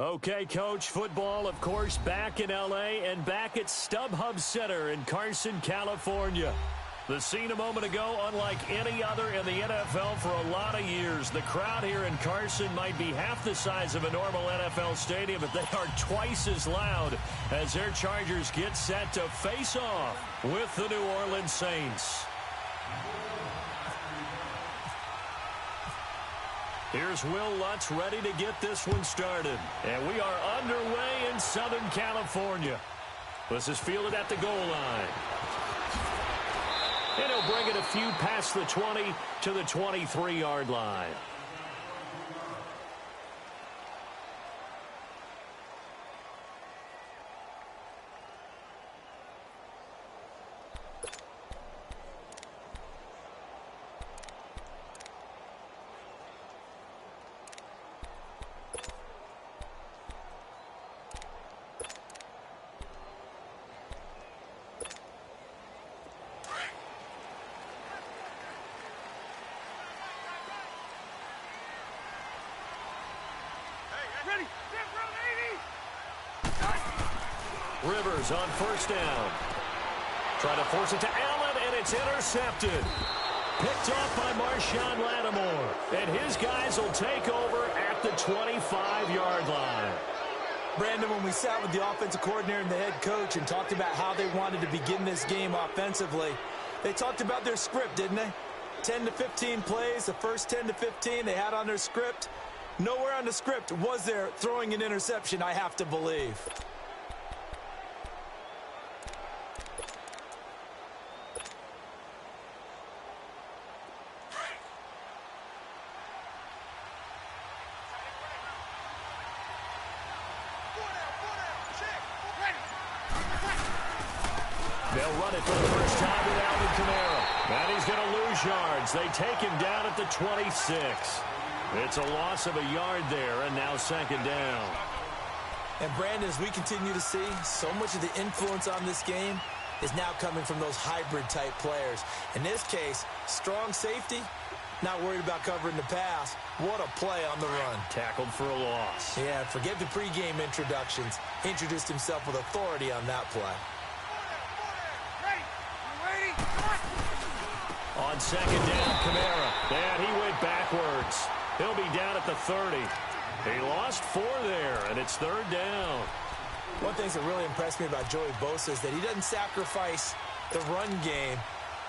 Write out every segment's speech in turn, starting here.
Okay, Coach, football, of course, back in L.A. and back at StubHub Center in Carson, California. The scene a moment ago, unlike any other in the NFL for a lot of years. The crowd here in Carson might be half the size of a normal NFL stadium, but they are twice as loud as their Chargers get set to face off with the New Orleans Saints. Here's Will Lutz ready to get this one started. And we are underway in Southern California. This is fielded at the goal line. And he'll bring it a few past the 20 to the 23-yard line. Rivers on first down. Trying to force it to Allen, and it's intercepted. Picked off by Marshawn Lattimore. And his guys will take over at the 25-yard line. Brandon, when we sat with the offensive coordinator and the head coach and talked about how they wanted to begin this game offensively, they talked about their script, didn't they? 10 to 15 plays, the first 10 to 15 they had on their script. Nowhere on the script was there throwing an interception, I have to believe. They'll run it for the first time with Alvin Kamara. And he's going to lose yards. They take him down at the 26. It's a loss of a yard there, and now second down. And Brandon, as we continue to see, so much of the influence on this game is now coming from those hybrid-type players. In this case, strong safety, not worried about covering the pass. What a play on the run. Tackled for a loss. Yeah, forget the pregame introductions. Introduced himself with authority on that play. On second down, Kamara. And he went backwards. He'll be down at the 30. He lost 4 there, and it's third down. One thing that really impressed me about Joey Bosa is that he doesn't sacrifice the run game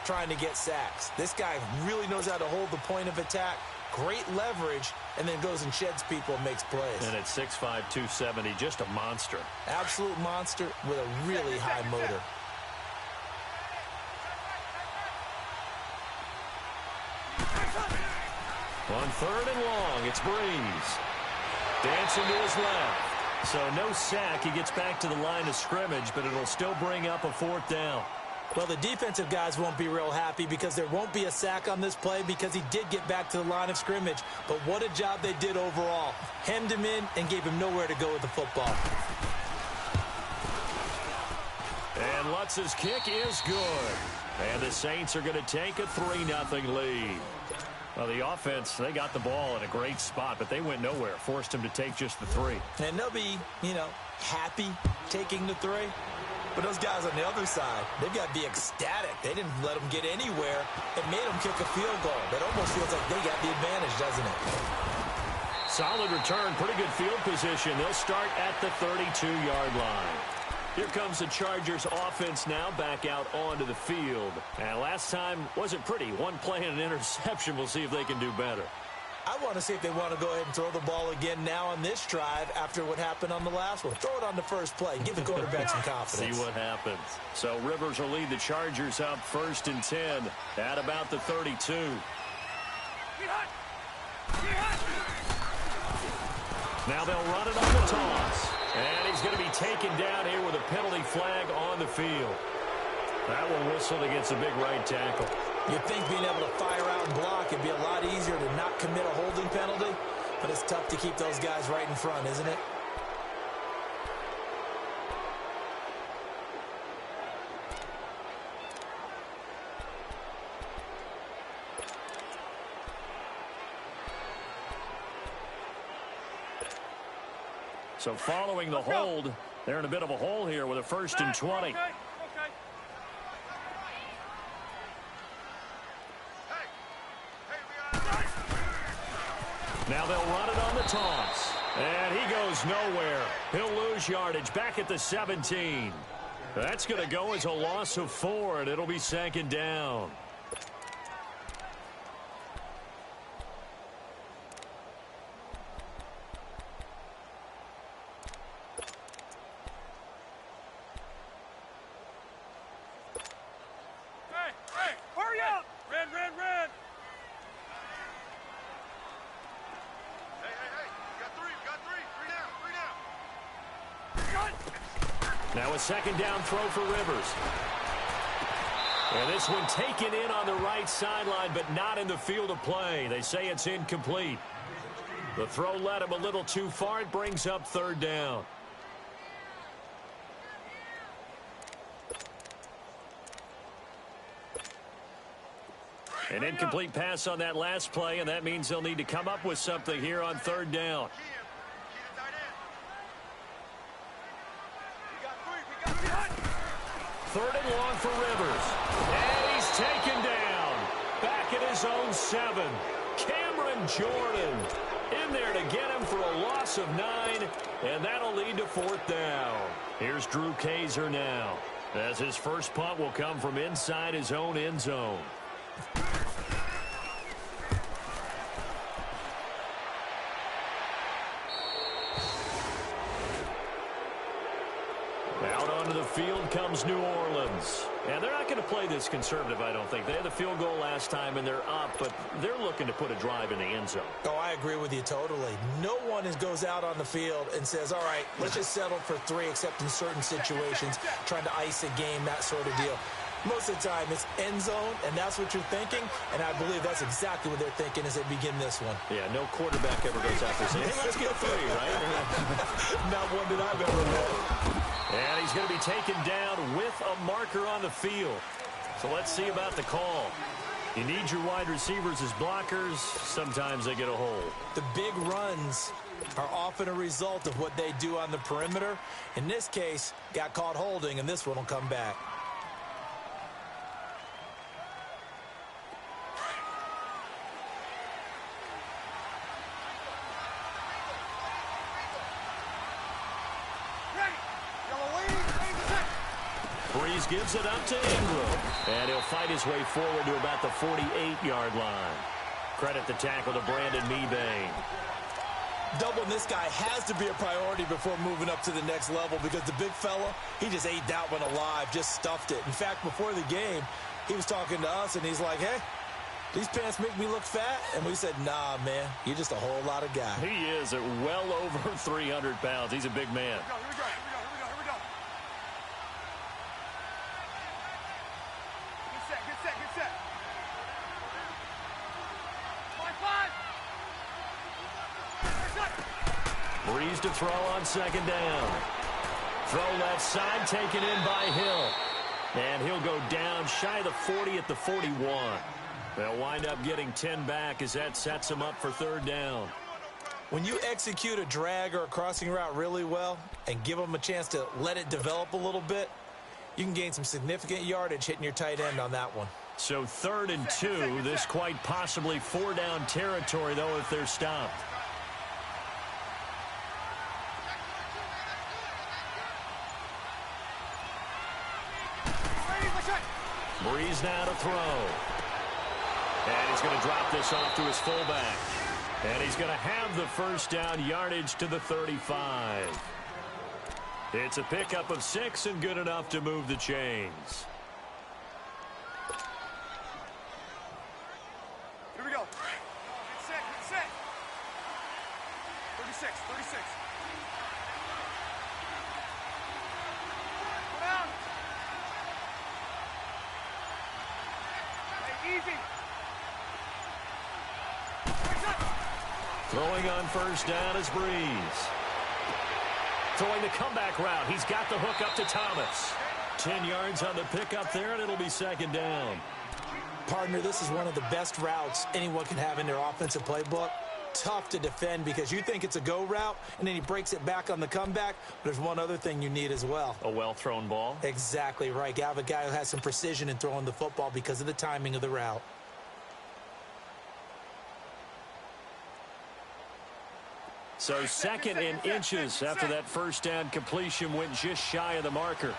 trying to get sacks. This guy really knows how to hold the point of attack, great leverage, and then goes and sheds people and makes plays. And at 6'5", 270, just a monster. Absolute monster with a really high motor. On third and long, it's Breeze. Dancing to his left. So no sack. He gets back to the line of scrimmage, but it'll still bring up a fourth down. Well, the defensive guys won't be real happy because there won't be a sack on this play because he did get back to the line of scrimmage. But what a job they did overall. Hemmed him in and gave him nowhere to go with the football. And Lutz's kick is good. And the Saints are going to take a 3-0 lead. Well, the offense, they got the ball in a great spot, but they went nowhere. Forced him to take just the 3. And they'll be, happy taking the 3. But those guys on the other side, they've got to be ecstatic. They didn't let them get anywhere. It made them kick a field goal. It almost feels like they got the advantage, doesn't it? Solid return, pretty good field position. They'll start at the 32-yard line. Here comes the Chargers offense now back out onto the field. And last time wasn't pretty. One play and an interception. We'll see if they can do better. I want to see if they want to go ahead and throw the ball again now on this drive after what happened on the last one. Throw it on the first play. Give the quarterback some confidence. See what happens. So Rivers will lead the Chargers up 1st and 10 at about the 32. Now they'll run it on the toss. And he's going to be taken down here with a penalty flag on the field. That one whistled against a big right tackle. You'd think being able to fire out and block would be a lot easier to not commit a holding penalty, but it's tough to keep those guys right in front, isn't it? So following the hold, they're in a bit of a hole here with a 1st and 20. Now they'll run it on the toss. And he goes nowhere. He'll lose yardage back at the 17. That's going to go as a loss of 4, and it'll be 2nd down. Hey, hurry up! Red. Now a 2nd down throw for Rivers. And this one taken in on the right sideline, but not in the field of play. They say it's incomplete. The throw led him a little too far. It brings up 3rd down. An incomplete pass on that last play, and that means they'll need to come up with something here on 3rd down. 3rd and long for Rivers. And he's taken down. Back at his own 7. Cameron Jordan in there to get him for a loss of 9. And that'll lead to 4th down. Here's Drew Kaiser now, as his first punt will come from inside his own end zone. Out onto the field comes New Orleans. And they're not going to play this conservative, I don't think. They had the field goal last time, and they're up, but they're looking to put a drive in the end zone. Oh, I agree with you totally. No one goes out on the field and says, all right, let's just settle for 3, except in certain situations, trying to ice a game, that sort of deal. Most of the time, it's end zone, and that's what you're thinking, and I believe that's exactly what they're thinking as they begin this one. Yeah, no quarterback ever goes out there saying, hey, let's get 3, right? Not one that I've ever met. And he's going to be taken down with a marker on the field. So let's see about the call. You need your wide receivers as blockers. Sometimes they get a hold. The big runs are often a result of what they do on the perimeter. In this case, got caught holding, and this one will come back. Breeze gives it up to Ingram. And he'll fight his way forward to about the 48-yard line. Credit the tackle to Brandon Mebane. Doubling this guy has to be a priority before moving up to the next level, because the big fella, he just ate that one alive, just stuffed it. In fact, before the game, he was talking to us, and he's like, hey, these pants make me look fat? And we said, nah, man, you're just a whole lot of guy. He is at well over 300 pounds. He's a big man. Here we go. Get set. 5. Breeze to throw on 2nd down. Throw left side, taken in by Hill. And he'll go down shy of the 40 at the 41. They'll wind up getting 10 back as that sets him up for 3rd down. When you execute a drag or a crossing route really well and give them a chance to let it develop a little bit, you can gain some significant yardage hitting your tight end on that one. So 3rd and 2, this quite possibly 4-down territory, though, if they're stopped. Breeze now to throw. And he's going to drop this off to his fullback. And he's going to have the 1st down yardage to the 35. It's a pickup of 6 and good enough to move the chains. Here we go. Get set. 36. Go down. Hey, easy. Throwing on 1st down is Breeze. Throwing the comeback route. He's got the hook up to Thomas. 10 yards on the pickup there, and it'll be 2nd down. Partner, this is one of the best routes anyone can have in their offensive playbook. tough to defend because you think it's a go route, and then he breaks it back on the comeback. But there's one other thing you need as well. A well-thrown ball? Exactly right. You have a guy who has some precision in throwing the football because of the timing of the route. So second and inches after that first down completion went just shy of the marker.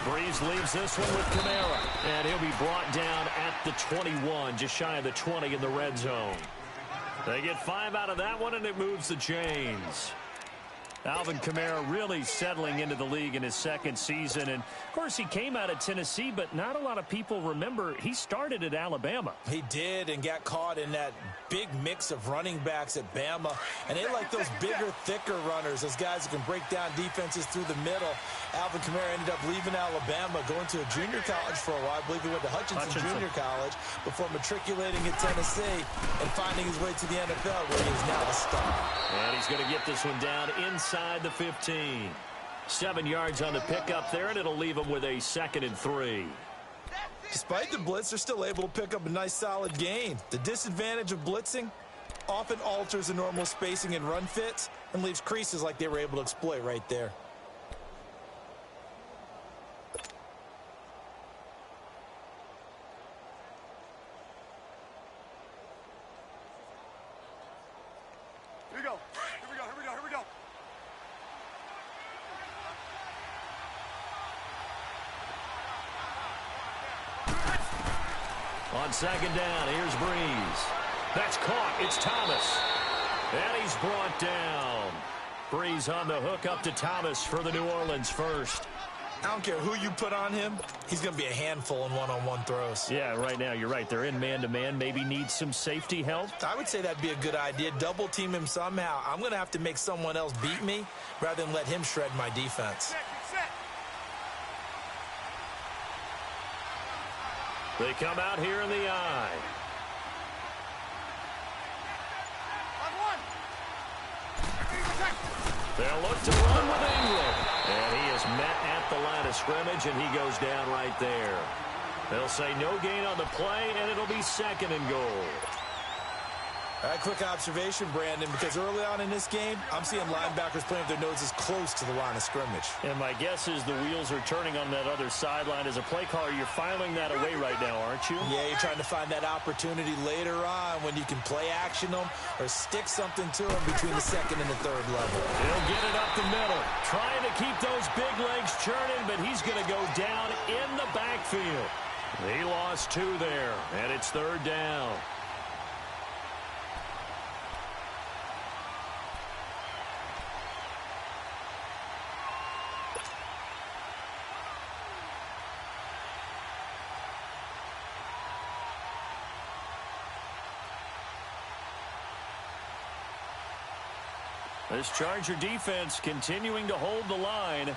Breeze leaves this one with Kamara, and he'll be brought down at the 21, just shy of the 20 in the red zone. They get 5 out of that one, and it moves the chains. Alvin Kamara really settling into the league in his second season. And, of course, he came out of Tennessee, but not a lot of people remember he started at Alabama. He did and got caught in that big mix of running backs at Bama. And they like those bigger, thicker runners, those guys who can break down defenses through the middle. Alvin Kamara ended up leaving Alabama, going to a junior college for a while. I believe he went to Hutchinson Junior College before matriculating at Tennessee and finding his way to the NFL, where he is now a star. And he's going to get this one down inside the 15. 7 yards on the pickup there, and it'll leave him with a 2nd and 3. Despite the blitz, they're still able to pick up a nice, solid gain. The disadvantage of blitzing often alters the normal spacing and run fits and leaves creases like they were able to exploit right there. Here we go. Here we go. Here we go. Here we go. On second down, here's Breeze. That's caught. It's Thomas. And he's brought down. Breeze on the hook up to Thomas for the New Orleans first. I don't care who you put on him, he's going to be a handful in one-on-one throws. Yeah, right now, you're right. They're in man-to-man. Maybe needs some safety help. I would say that'd be a good idea. Double team him somehow. I'm going to have to make someone else beat me rather than let him shred my defense. They come out here in the eye. They'll look to run with Ingram. And he is met at the line of scrimmage, and he goes down right there. They'll say no gain on the play, and it'll be 2nd and goal. All right, quick observation, Brandon, because early on in this game, I'm seeing linebackers playing with their noses close to the line of scrimmage. And my guess is the wheels are turning on that other sideline. As a play caller, you're filing that away right now, aren't you? Yeah, you're trying to find that opportunity later on when you can play action them or stick something to them between the 2nd and the 3rd level. He'll get it up the middle, trying to keep those big legs churning, but he's going to go down in the backfield. He lost 2 there, and it's 3rd down. This Charger defense continuing to hold the line.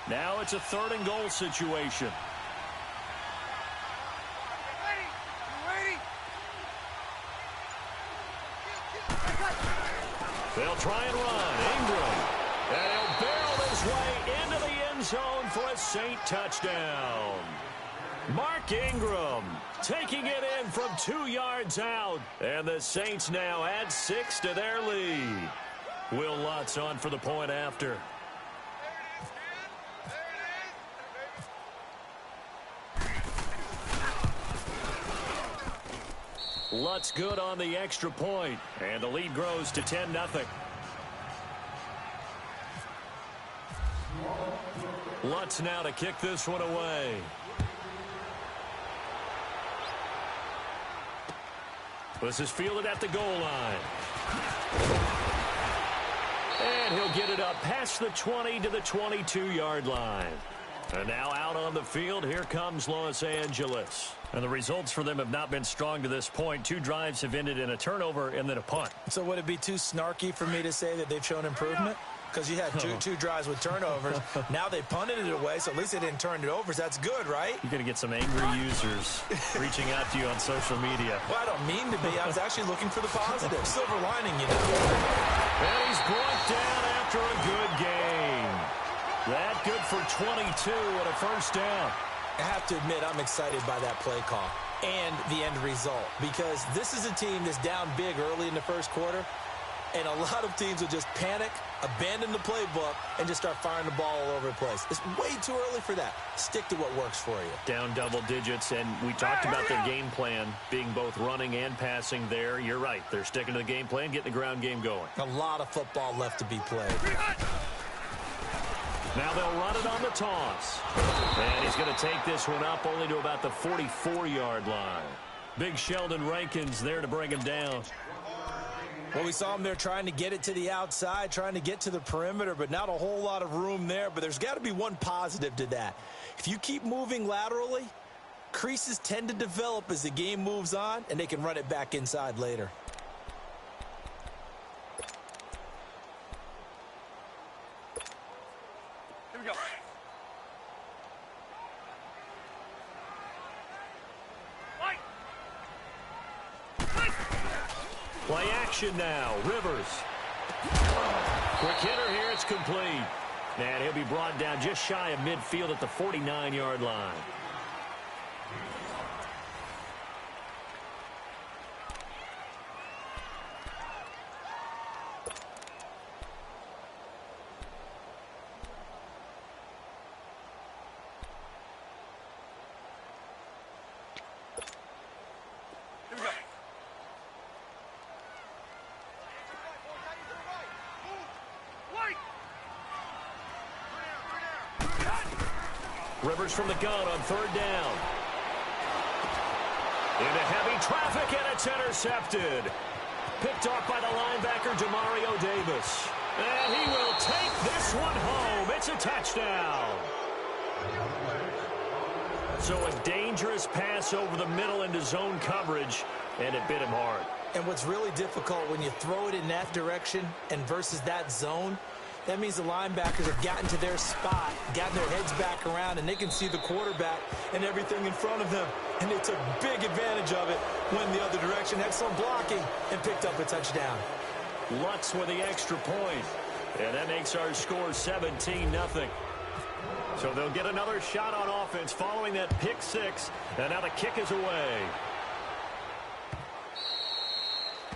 Now it's a 3rd and goal situation. They'll try and run. Ingram. And he'll barrel his way into the end zone for a Saint touchdown. Mark Ingram taking it in from 2 yards out. And the Saints now add 6 to their lead. Will Lutz on for the point after. Lutz good on the extra point, and the lead grows to 10-0. Lutz now to kick this one away. This is fielded at the goal line. And he'll get it up past the 20 to the 22-yard line. And now out on the field, here comes Los Angeles. And the results for them have not been strong to this point. 2 drives have ended in a turnover and then a punt. So would it be too snarky for me to say that they've shown improvement? Because you had two drives with turnovers. Now they punted it away, so at least they didn't turn it over. So that's good, right? You're going to get some angry users reaching out to you on social media. Well, I don't mean to be. I was actually looking for the positive. Silver lining, you know. And he's brought down after a good game. That good for 22 and a first down. I have to admit, I'm excited by that play call and the end result, because this is a team that's down big early in the first quarter, and a lot of teams will just panic, abandon the playbook, and just start firing the ball all over the place. It's way too early for that. Stick to what works for you. Down double digits, and we talked about their game plan being both running and passing there. You're right. They're sticking to the game plan, getting the ground game going. A lot of football left to be played. Now they'll run it on the toss. And he's going to take this one up only to about the 44-yard line. Big Sheldon Rankins there to bring him down. Well, we saw him there trying to get it to the outside, trying to get to the perimeter, but not a whole lot of room there. But there's got to be one positive to that. If you keep moving laterally, creases tend to develop as the game moves on, and they can run it back inside later. Here we go. Play action now. Rivers. Quick hitter here. It's complete. And he'll be brought down just shy of midfield at the 49-yard line. Rivers from the gun on third down. Into heavy traffic, and it's intercepted. Picked off by the linebacker, Demario Davis. And he will take this one home. It's a touchdown. So a dangerous pass over the middle into zone coverage, and it bit him hard. And what's really difficult when you throw it in that direction and versus that zone, that means the linebackers have gotten to their spot, gotten their heads back around, and they can see the quarterback and everything in front of them. And they took big advantage of it, went the other direction. Excellent blocking, and picked up a touchdown. Lutz with the extra point. And that makes our score 17-0. So they'll get another shot on offense following that pick six. And now the kick is away.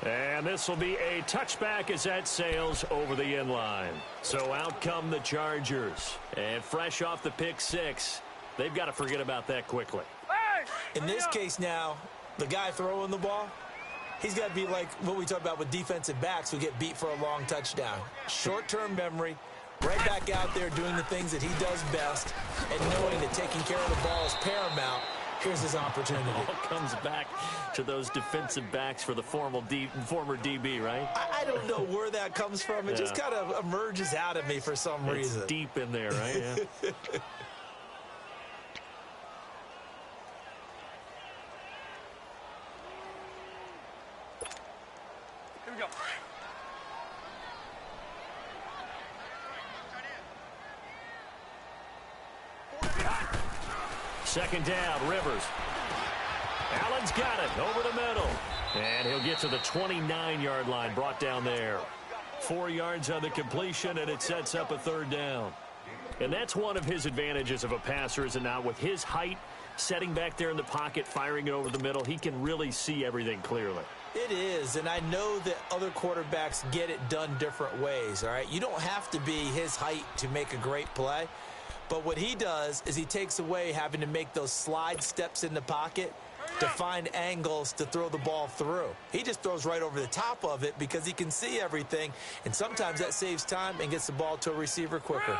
And this will be a touchback as that sails over the end line. So out come the Chargers. And fresh off the pick six, they've got to forget about that quickly. In this case now, the guy throwing the ball, he's got to be like what we talk about with defensive backs who get beat for a long touchdown. Short-term memory, right back out there doing the things that he does best, and knowing that taking care of the ball is paramount. Here's his opportunity. It all comes back to those defensive backs for the former DB, right? I don't know where that comes from. It just kind of emerges out of me for some reason. It's deep in there, right? Yeah. Here we go. Second down, Rivers. Allen's got it over the middle. And he'll get to the 29-yard line, brought down there. 4 yards on the completion, and it sets up a third down. And that's one of his advantages of a passer, is it not? With his height, setting back there in the pocket, firing it over the middle, he can really see everything clearly. It is, and I know that other quarterbacks get it done different ways, all right? You don't have to be his height to make a great play. But what he does is he takes away having to make those slide steps in the pocket to find angles to throw the ball through. He just throws right over the top of it because he can see everything, and sometimes that saves time and gets the ball to a receiver quicker.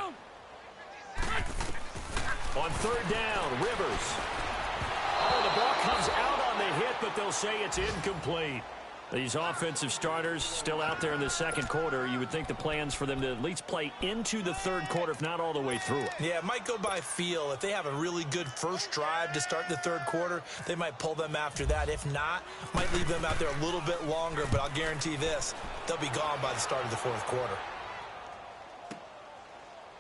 On third down, Rivers. Oh, the ball comes out on the hit, but they'll say it's incomplete. These offensive starters still out there in the second quarter. You would think the plans for them to at least play into the third quarter, if not all the way through it. Yeah, it might go by feel. If they have a really good first drive to start the third quarter, they might pull them after that. If not, might leave them out there a little bit longer, but I'll guarantee this, they'll be gone by the start of the fourth quarter.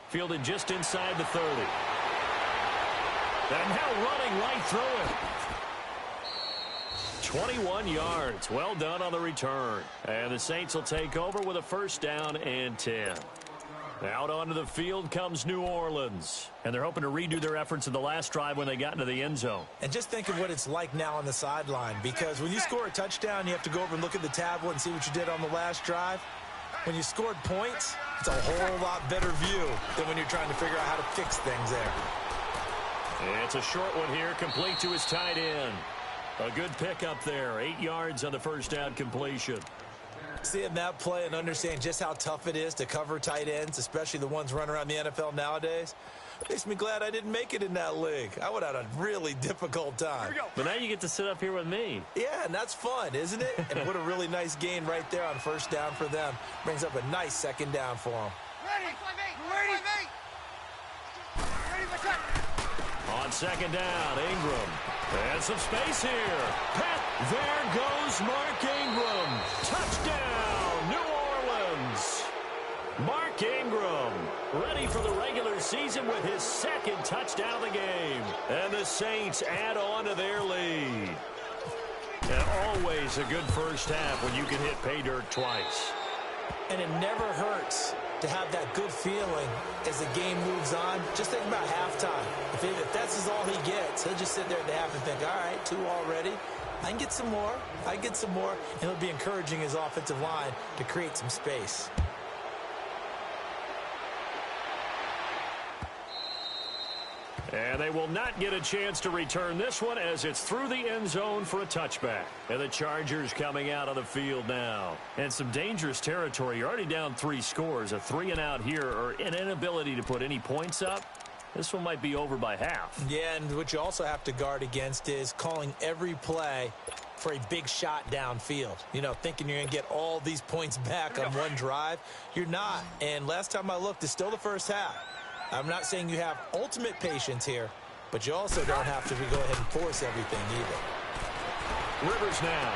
Fielded just inside the 30. And now running right through it. 21 yards. Well done on the return. And the Saints will take over with a first down and 10. Out onto the field comes New Orleans. And they're hoping to redo their efforts in the last drive when they got into the end zone. And just think of what it's like now on the sideline, because when you score a touchdown, you have to go over and look at the tablet and see what you did on the last drive. When you scored points, it's a whole lot better view than when you're trying to figure out how to fix things there. It's a short one here, complete to his tight end. A good pickup there, 8 yards on the first down completion. Seeing that play and understanding just how tough it is to cover tight ends, especially the ones running around the NFL nowadays, makes me glad I didn't make it in that league. I would have had a really difficult time. But now you get to sit up here with me. Yeah, and that's fun, isn't it? And what a really nice gain right there on first down for them. Brings up a nice second down for them. On second down, Ingram. And some space here. There goes Mark Ingram. Touchdown, New Orleans. Mark Ingram ready for the regular season with his second touchdown of the game. And the Saints add on to their lead. And always a good first half when you can hit pay dirt twice. And it never hurts to have that good feeling as the game moves on. Just think about halftime. If that's all he gets, he'll just sit there at the half and think, all right, 2 already. I can get some more. I can get some more. And he'll be encouraging his offensive line to create some space. And they will not get a chance to return this one as it's through the end zone for a touchback. And the Chargers coming out on the field now. And some dangerous territory. You're already down 3 scores. A 3-and-out here or an inability to put any points up. This one might be over by half. Yeah, and what you also have to guard against is calling every play for a big shot downfield. You know, thinking you're going to get all these points back on one drive. You're not. And last time I looked, it's still the first half. I'm not saying you have ultimate patience here, but you also don't have to go ahead and force everything either. Rivers now.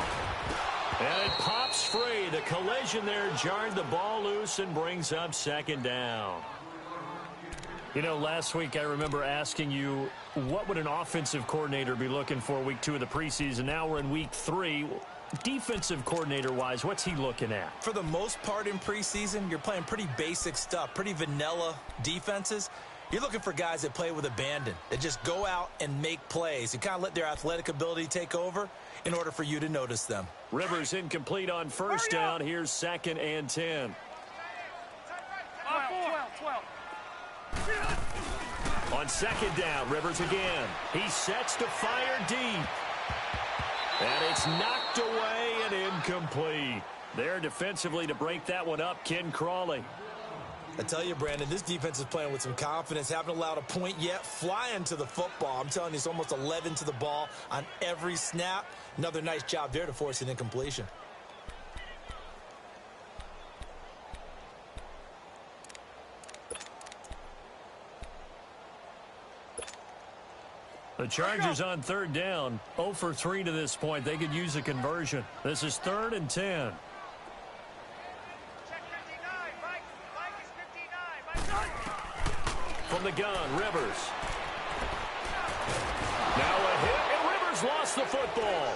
And it pops free. The collision there jarred the ball loose and brings up second down. You know, last week I remember asking you, what would an offensive coordinator be looking for week 2 of the preseason? Now we're in week 3. Defensive coordinator-wise, what's he looking at? For the most part in preseason, you're playing pretty basic stuff, pretty vanilla defenses. You're looking for guys that play with abandon, that just go out and make plays and kind of let their athletic ability take over in order for you to notice them. Rivers incomplete on first down. Here's 2nd and 10. 12. On second down, Rivers again. He sets to fire deep. And it's knocked away and incomplete. There defensively to break that one up, Ken Crawley. I tell you, Brandon, this defense is playing with some confidence. Haven't allowed a point yet. Flying to the football. I'm telling you, it's almost 11 to the ball on every snap. Another nice job there to force an incompletion. The Chargers on third down, 0 for 3 to this point. They could use a conversion. This is 3rd and 10. From the gun, Rivers. Now a hit, and Rivers lost the football.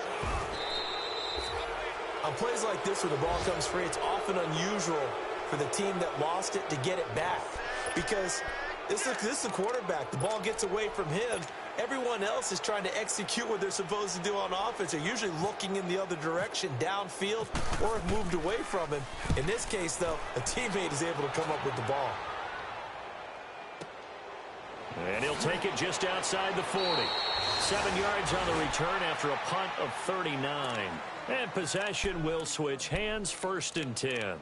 On plays like this where the ball comes free, it's often unusual for the team that lost it to get it back. Because this is the quarterback. The ball gets away from him. Everyone else is trying to execute what they're supposed to do on offense. They're usually looking in the other direction, downfield, or have moved away from him. In this case, though, a teammate is able to come up with the ball. And he'll take it just outside the 40. 7 yards on the return after a punt of 39. And possession will switch hands, 1st and 10.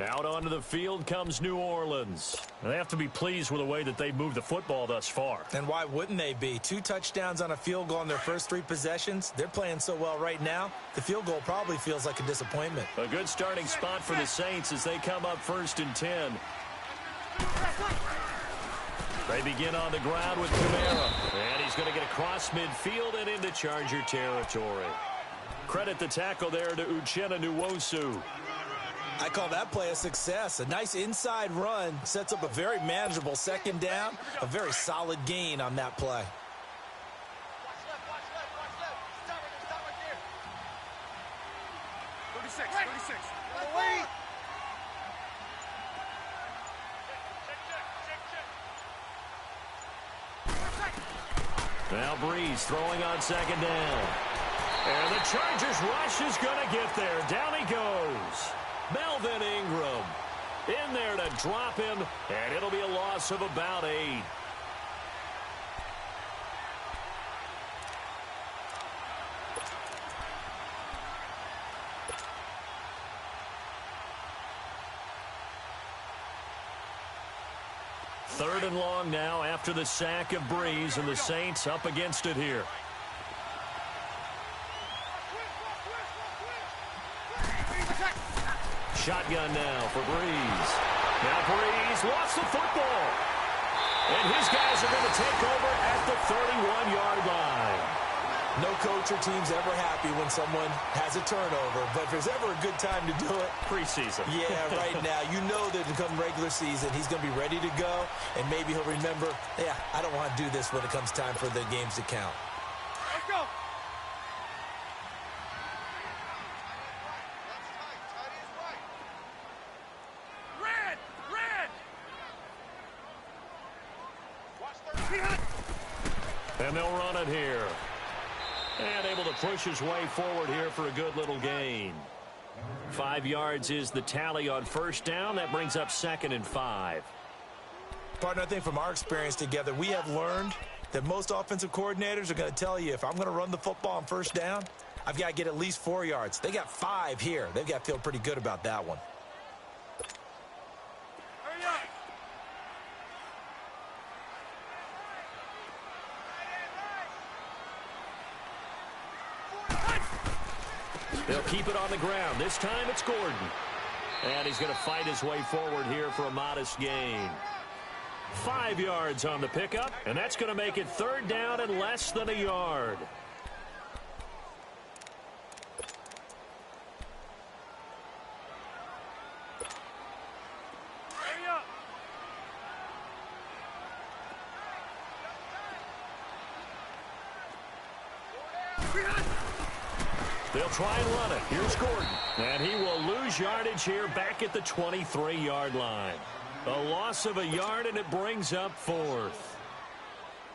Out onto the field comes New Orleans. They have to be pleased with the way that they moved the football thus far. And why wouldn't they be? 2 touchdowns on a field goal in their first 3 possessions. They're playing so well right now, the field goal probably feels like a disappointment. A good starting spot for the Saints as they come up 1st and 10. They begin on the ground with Kamara. And he's going to get across midfield and into Charger territory. Credit the tackle there to Uchenna Nwosu. I call that play a success. A nice inside run sets up a very manageable second down. A very solid gain on that play. Now Breeze throwing on second down. And the Chargers rush is going to get there. Down he goes. Melvin Ingram in there to drop him, and it'll be a loss of about 8. Third and long now after the sack of Breeze, and the Saints up against it here. Shotgun now for Breeze. Now Breeze lost the football. And his guys are going to take over at the 31-yard line. No coach or team's ever happy when someone has a turnover, but if there's ever a good time to do it, preseason. Yeah, right now. You know that come regular season, he's going to be ready to go, and maybe he'll remember, yeah, I don't want to do this when it comes time for the games to count. Let's go. Red! Red! And they'll run it here. And able to push his way forward here for a good little gain. 5 yards is the tally on first down. That brings up 2nd and 5. Partner, I think from our experience together, we have learned that most offensive coordinators are going to tell you, if I'm going to run the football on first down, I've got to get at least 4 yards. They got 5 here. They've got to feel pretty good about that one. Hurry up! They'll keep it on the ground. This time it's Gordon. And he's going to fight his way forward here for a modest gain. 5 yards on the pickup, and that's going to make it 3rd down and less than a yard. Hurry up! They'll try and run it. Here's Gordon. And he will lose yardage here back at the 23-yard line. A loss of a yard, and it brings up 4th.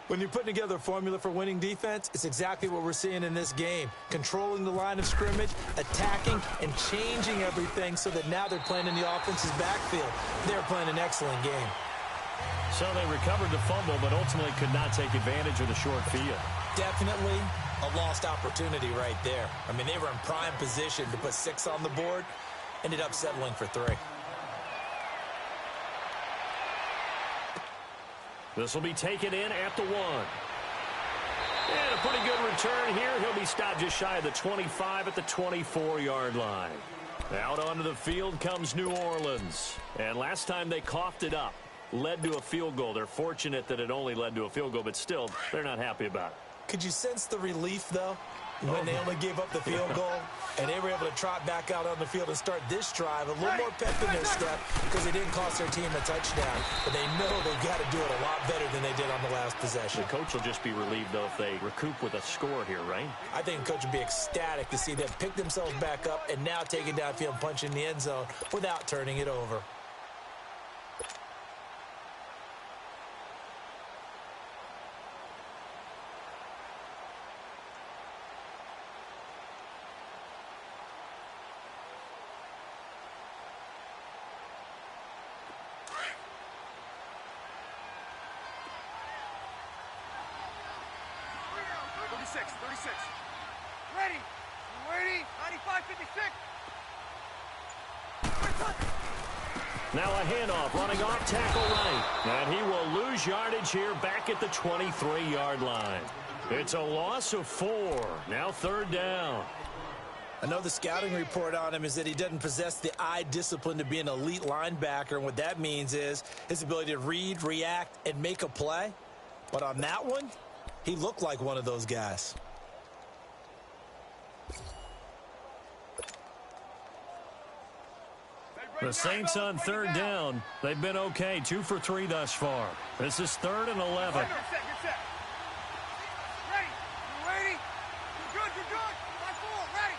When you're putting together a formula for winning defense, it's exactly what we're seeing in this game. Controlling the line of scrimmage, attacking, and changing everything so that now they're playing in the offense's backfield. They're playing an excellent game. So they recovered the fumble, but ultimately could not take advantage of the short field. Definitely a lost opportunity right there. I mean, they were in prime position to put 6 on the board, ended up settling for 3. This will be taken in at the 1. And a pretty good return here. He'll be stopped just shy of the 25 at the 24-yard line. Out onto the field comes New Orleans. And last time they coughed it up, led to a field goal. They're fortunate that it only led to a field goal, but still, they're not happy about it. Could you sense the relief, though, when they only gave up the field goal and they were able to trot back out on the field and start this drive a little more pep in their step because they didn't cost their team a touchdown, but they know they've got to do it a lot better than they did on the last possession. The coach will just be relieved, though, if they recoup with a score here, right? I think the coach would be ecstatic to see them pick themselves back up and now take it downfield and punch in the end zone without turning it over. Ready! Ready! 95-56! Now a handoff, running off tackle right. And he will lose yardage here back at the 23-yard line. It's a loss of 4. Now 3rd down. I know the scouting report on him is that he doesn't possess the eye discipline to be an elite linebacker, and what that means is his ability to read, react, and make a play. But on that one, he looked like one of those guys. The Saints on 3rd down. They've been okay, 2 for 3 thus far. This is 3rd and 11. Get set, get set. Ready! You ready? You're good, you're good! Line 4, ready!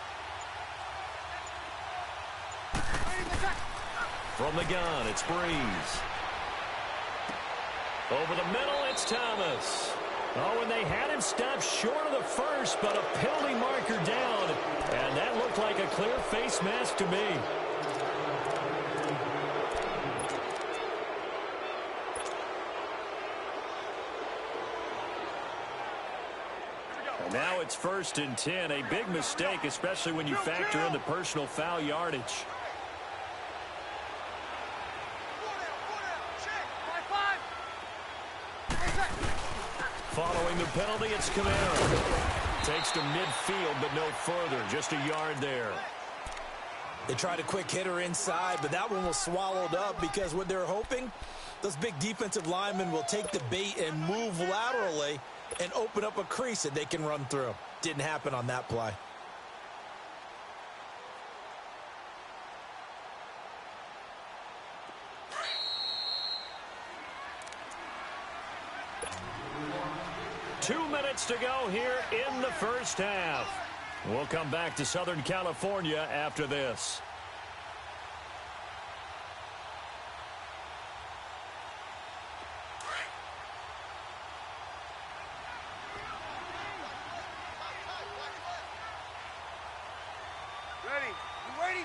Ready, attack! From the gun, it's Breeze. Over the middle, it's Thomas. Oh, and they had him stopped short of the first, but a penalty marker down. And that looked like a clear face mask to me. And now it's 1st and 10. A big mistake, especially when you factor in the personal foul yardage. Following the penalty, it's Kamara. Takes to midfield, but no further. Just a yard there. They tried a quick hitter inside, but that one was swallowed up because what they're hoping, those big defensive linemen will take the bait and move laterally and open up a crease that they can run through. Didn't happen on that play. Two minutes to go here in the first half. We'll come back to Southern California after this. Ready? You ready?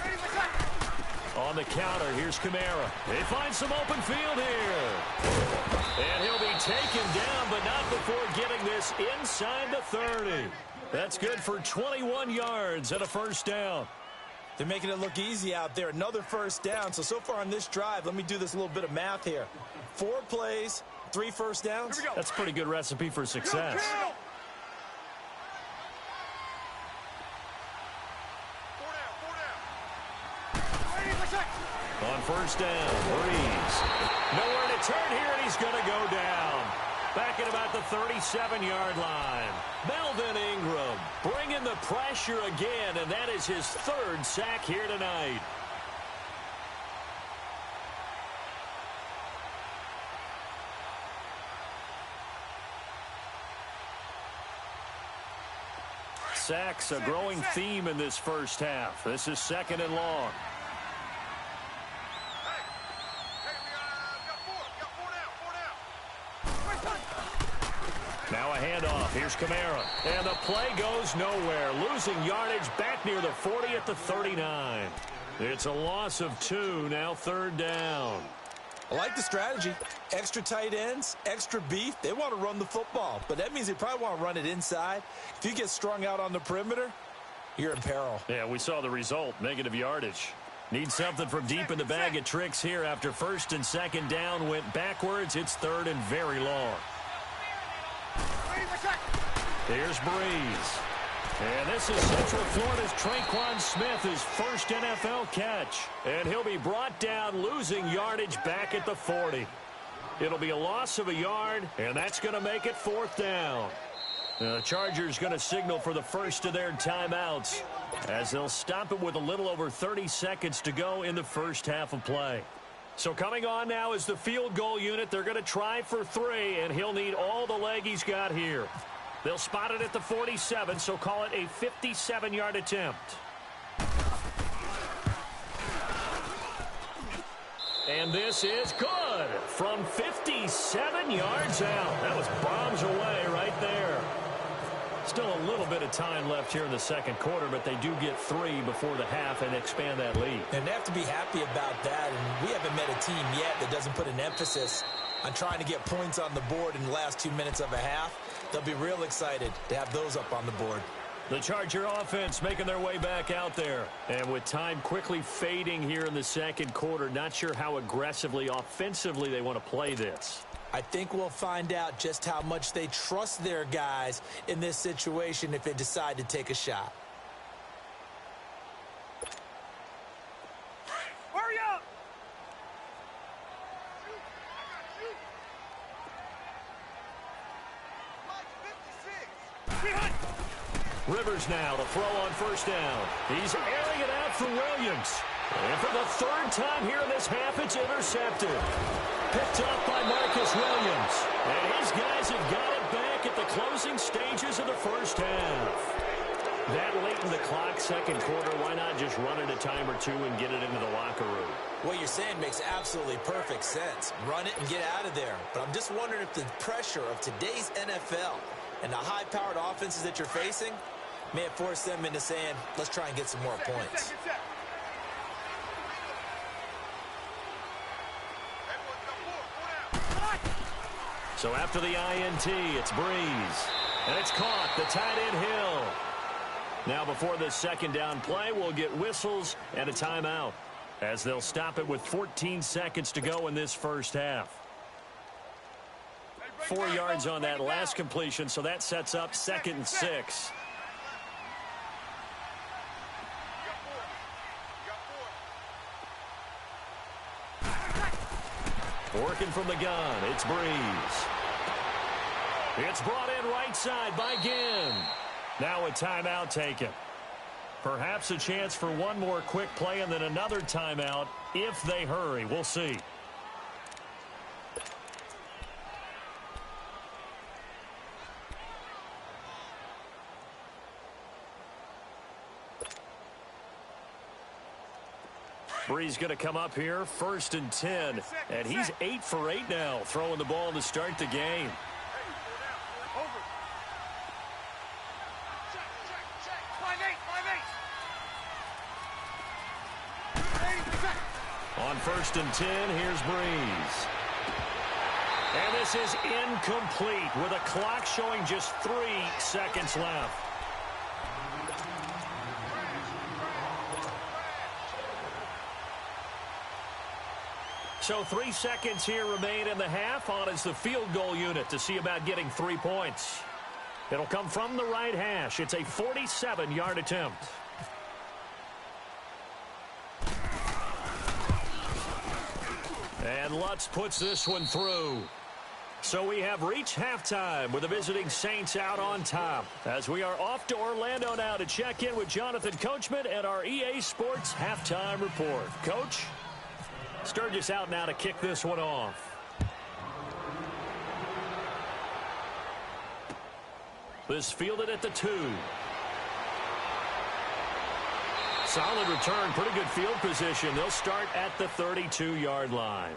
Ready, what's up? On the counter, here's Kamara. They find some open field here. And he'll be taken down, but not before getting this inside the 30. That's good for 21 yards and a first down. They're making it look easy out there. Another first down. So far on this drive, let me do this little bit of math here. 4 plays, 3 first downs. That's a pretty good recipe for success. On first down, Breeze. Nowhere to turn here, and he's going to go down. Back at about the 37-yard line. Melvin Ingram bringing the pressure again, and that is his 3rd sack here tonight. Sacks, a growing theme in this first half. This is 2nd and long. Now a handoff. Here's Kamara. And the play goes nowhere. Losing yardage back near the 40 at the 39. It's a loss of 2. Now 3rd down. I like the strategy. Extra tight ends, extra beef. They want to run the football, but that means they probably want to run it inside. If you get strung out on the perimeter, you're in peril. Yeah, we saw the result. Negative yardage. Need something from deep in the bag of tricks here after 1st and 2nd down went backwards. It's 3rd and very long. Here's Breeze. And this is Central Florida's Traquan Smith, his first NFL catch. And he'll be brought down, losing yardage back at the 40. It'll be a loss of a yard, and that's going to make it 4th down. The Chargers going to signal for the first of their timeouts as they'll stop it with a little over 30 seconds to go in the first half of play. So coming on now is the field goal unit. They're going to try for 3, and he'll need all the leg he's got here. They'll spot it at the 47, so call it a 57-yard attempt. And this is good from 57 yards out. That was bombs away right there. Still a little bit of time left here in the 2nd quarter, but they do get 3 before the half and expand that lead. And they have to be happy about that, and we haven't met a team yet that doesn't put an emphasis on trying to get points on the board in the last 2 minutes of a half. They'll be real excited to have those up on the board. The Charger offense making their way back out there. And with time quickly fading here in the 2nd quarter, not sure how aggressively, offensively they want to play this. I think we'll find out just how much they trust their guys in this situation if they decide to take a shot. Hurry up! Rivers now to throw on first down. He's airing it out for Williams. And for the 3rd time here in this half, it's intercepted. Picked up by Marcus Williams. And his guys have got it back at the closing stages of the first half. That late on the clock, second quarter. Why not just run it a time or two and get it into the locker room? What you're saying makes absolutely perfect sense. Run it and get out of there. But I'm just wondering if the pressure of today's NFL and the high-powered offenses that you're facing may have forced them into saying, let's try and get some more points. So after the INT, it's Breeze. And it's caught. The tight end Hill. Now before this second down play, we'll get whistles and a timeout, as they'll stop it with 14 seconds to go in this first half. 4 yards on that last completion, so that sets up 2nd and 6. Working from the gun, it's Breeze. It's brought in right side by Ginn. Now a timeout taken. Perhaps a chance for one more quick play and then another timeout if they hurry. We'll see. Breeze going to come up here, 1st and 10. And he's 8 for 8 now, throwing the ball to start the game. On 1st and 10, here's Breeze. And this is incomplete with a clock showing just 3 seconds left. So 3 seconds here remain in the half. On is the field goal unit to see about getting 3 points. It'll come from the right hash. It's a 47-yard attempt. And Lutz puts this one through. So we have reached halftime with the visiting Saints out on top, as we are off to Orlando now to check in with Jonathan Coachman and our EA Sports halftime report. Coach, Sturgis out now to kick this one off. This fielded at the 2. Solid return, pretty good field position. They'll start at the 32-yard line.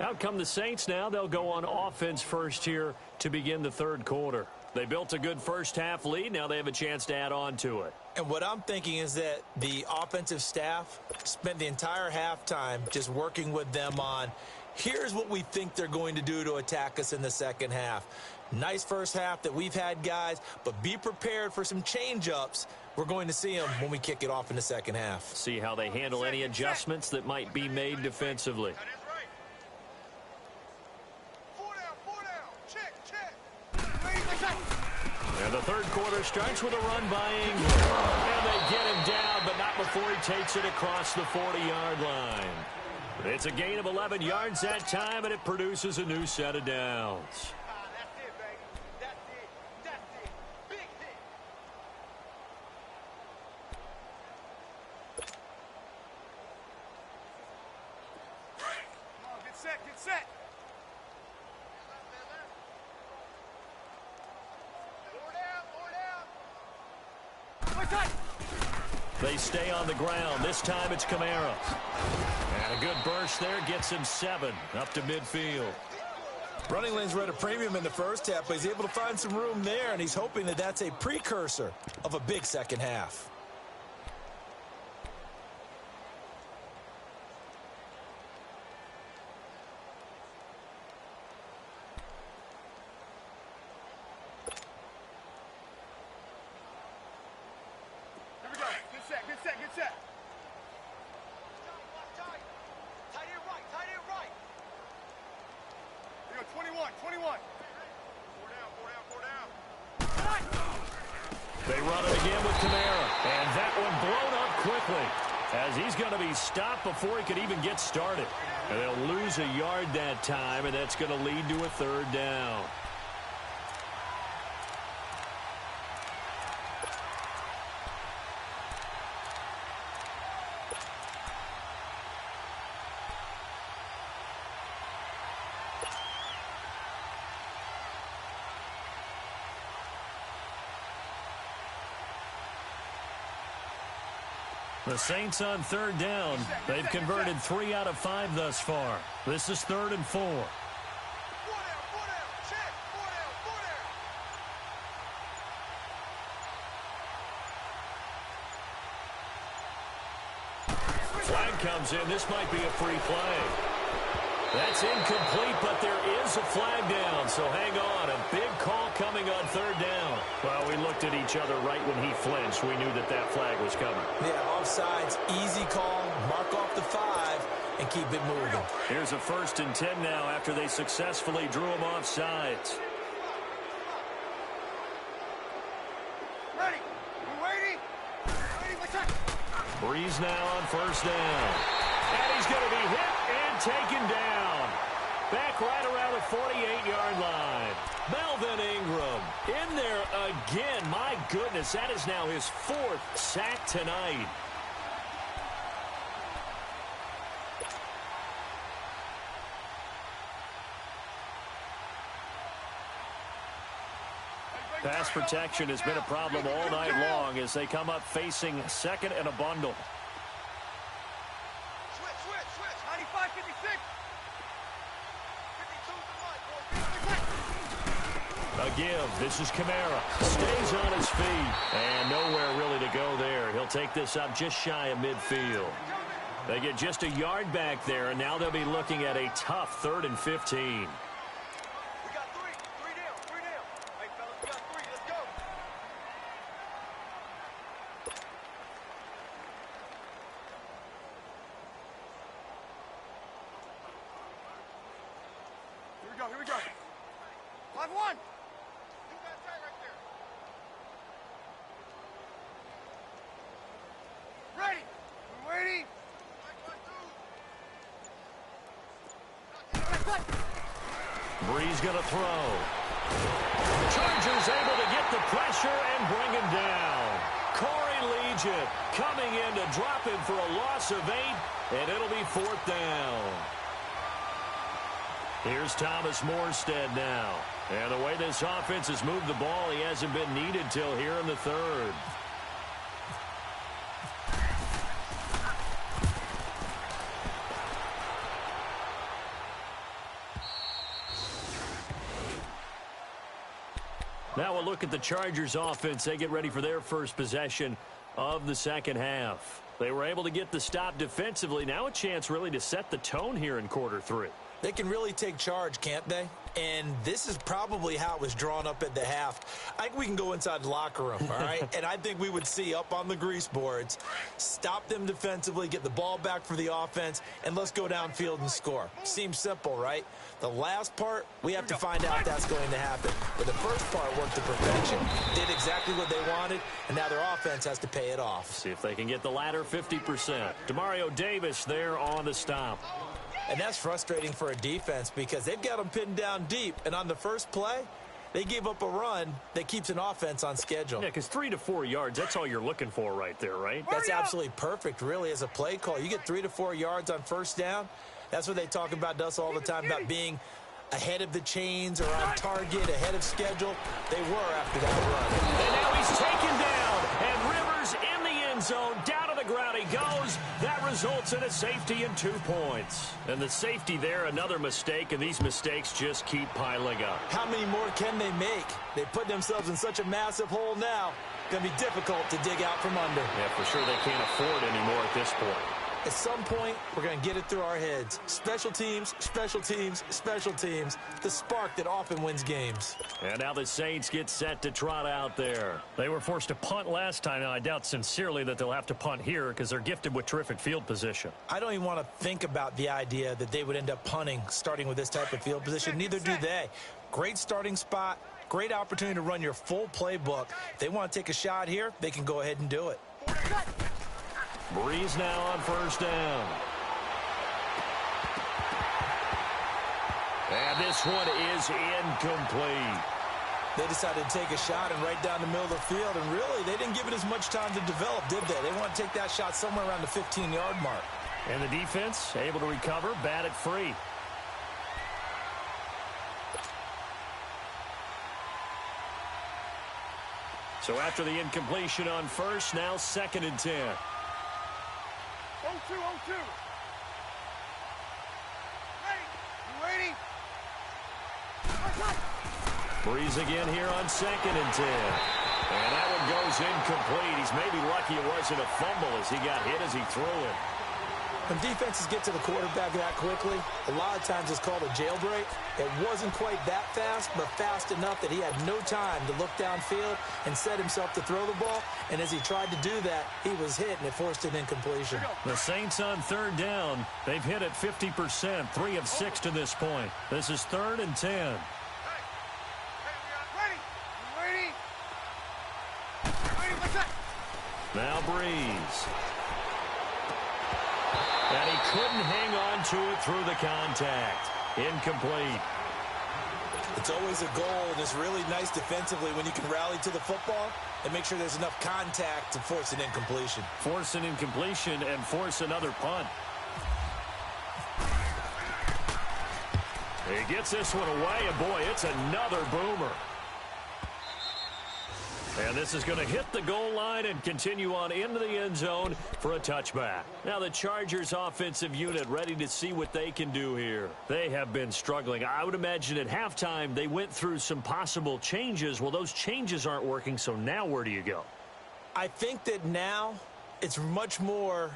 Out come the Saints now. They'll go on offense first here to begin the third quarter. They built a good first half lead. Now they have a chance to add on to it. And what I'm thinking is that the offensive staff spent the entire halftime just working with them on, here's what we think they're going to do to attack us in the second half. Nice first half that we've had, guys, but be prepared for some change-ups. We're going to see them when we kick it off in the second half. See how they handle any adjustments that might be made defensively. And the third quarter starts with a run by Ingram. And they get him down, but not before he takes it across the 40-yard line. It's a gain of 11 yards that time, and it produces a new set of downs. Get set. They stay on the ground. This time it's Kamara. And a good burst there gets him 7 up to midfield. Running lanes were at a premium in the first half, but he's able to find some room there, and he's hoping that that's a precursor of a big second half. Get set. Tight end right. Here we go, 21. Four down. They run it again with Kamara. And that one blown up quickly, as he's going to be stopped before he could even get started. And they'll lose a yard that time, and that's going to lead to a third down. The Saints on third down. They've converted 3 out of 5 thus far. This is 3rd and 4. 4 down, 4 down. Check. 4 down, 4 down. Flag comes in. This might be a free play. That's incomplete, but there is a flag down, so hang on. A big call coming on 3rd down. Well, we looked at each other right when he flinched. We knew that that flag was coming. Yeah, offsides, easy call, mark off the 5, and keep it moving. Here's a 1st and 10 now after they successfully drew him off sides. Ready. You ready? Ready, attack. Breeze now on 1st down. And he's going to be hit and taken down. Back right around the 48-yard line. Melvin Ingram in there again. My goodness, that is now his 4th sack tonight. Pass protection has been a problem all night long as they come up facing 2nd and a bundle. Switch, switch, switch. 95, 56. 52's the line, boys. A give. This is Kamara. Stays on his feet. And nowhere really to go there. He'll take this up just shy of midfield. They get just a yard back there, and now they'll be looking at a tough 3rd and 15. We got 3. 3 down, 3 down. Hey, fellas, we got 3. Let's go. Here we go, here we go. 5-1. Do that tag right there. Ready. You ready? Breeze going to throw. Chargers able to get the pressure and bring him down. Corey Legion coming in to drop him for a loss of 8, and it'll be 4th down. Here's Thomas Morstead now. And the way this offense has moved the ball, he hasn't been needed till here in the 3rd. Now we'll look at the Chargers offense. They get ready for their first possession of the second half. They were able to get the stop defensively. Now a chance really to set the tone here in quarter 3. They can really take charge, can't they? And this is probably how it was drawn up at the half. I think we can go inside the locker room, all right? And I think we would see up on the grease boards, stop them defensively, get the ball back for the offense, and let's go downfield and score. Seems simple, right? The last part, we have to find out if that's going to happen. But the first part worked to perfection, did exactly what they wanted, and now their offense has to pay it off. See if they can get the latter 50%. Demario Davis there on the stop. And that's frustrating for a defense because they've got them pinned down deep. And on the first play, they gave up a run that keeps an offense on schedule. Yeah, because 3 to 4 yards, that's all you're looking for right there, right? That's absolutely perfect, really, as a play call. You get 3 to 4 yards on first down. That's what they talk about us all the time, about being ahead of the chains or on target, ahead of schedule. They were after that run. And now he's taken down. And Rivers in the end zone. Down to the ground he goes. That results in a safety and 2 points. And the safety there, another mistake, and these mistakes just keep piling up. How many more can they make? They put themselves in such a massive hole now. Going to be difficult to dig out from under. Yeah, for sure they can't afford anymore at this point. At some point, we're going to get it through our heads. Special teams, special teams, special teams. The spark that often wins games. And now the Saints get set to trot out there. They were forced to punt last time. Now, I doubt sincerely that they'll have to punt here because they're gifted with terrific field position. I don't even want to think about the idea that they would end up punting starting with this type of field position. Neither do they. Great starting spot. Great opportunity to run your full playbook. If they want to take a shot here, they can go ahead and do it. Breeze now on first down. And this one is incomplete. They decided to take a shot and right down the middle of the field, and really, they didn't give it as much time to develop, did they? They want to take that shot somewhere around the 15-yard mark. And the defense able to recover, bat it free. So after the incompletion on first, now 2nd and 10. 2, 0-2. Ready? You ready? Breeze again here on 2nd and 10. And that one goes incomplete. He's maybe lucky it wasn't a fumble as he got hit as he threw it. When defenses get to the quarterback that quickly, a lot of times it's called a jailbreak. It wasn't quite that fast, but fast enough that he had no time to look downfield and set himself to throw the ball. And as he tried to do that, he was hit, and it forced an incompletion. The Saints on 3rd down. They've hit it 50%, 3 of 6 to this point. This is 3rd and 10. Ready? You ready? Ready, what's that? Now Breeze. And he couldn't hang on to it through the contact. Incomplete. It's always a goal, and it's really nice defensively when you can rally to the football and make sure there's enough contact to force an incompletion. Force an incompletion and force another punt. He gets this one away, and boy, it's another boomer. And this is going to hit the goal line and continue on into the end zone for a touchback. Now the Chargers offensive unit ready to see what they can do here. They have been struggling. I would imagine at halftime they went through some possible changes. Well, those changes aren't working, so now where do you go? I think that now it's much more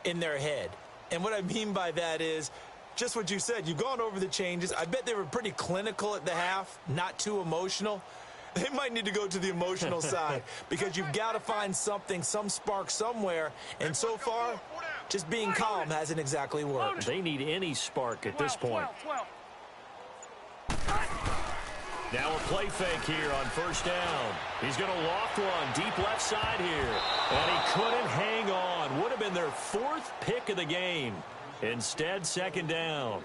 in their head. And what I mean by that is just what you said. You've gone over the changes. I bet they were pretty clinical at the half, not too emotional. They might need to go to the emotional side because you've got to find something, some spark somewhere. And so far, just being calm hasn't exactly worked. They need any spark at this point. 12. Now a play fake here on 1st down. He's going to loft one deep left side here. And he couldn't hang on. Would have been their 4th pick of the game. Instead, 2nd down.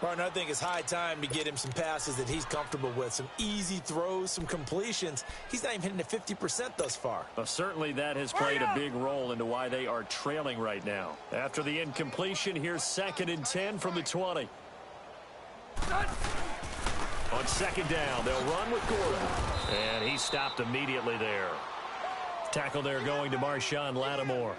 Partner, I think it's high time to get him some passes that he's comfortable with. Some easy throws, some completions. He's not even hitting at 50% thus far. Well, certainly that has played a big role into why they are trailing right now. After the incompletion, here's 2nd and 10 from the 20. On 2nd down, they'll run with Gordon. And he stopped immediately there. Tackle there going to Marshawn Lattimore.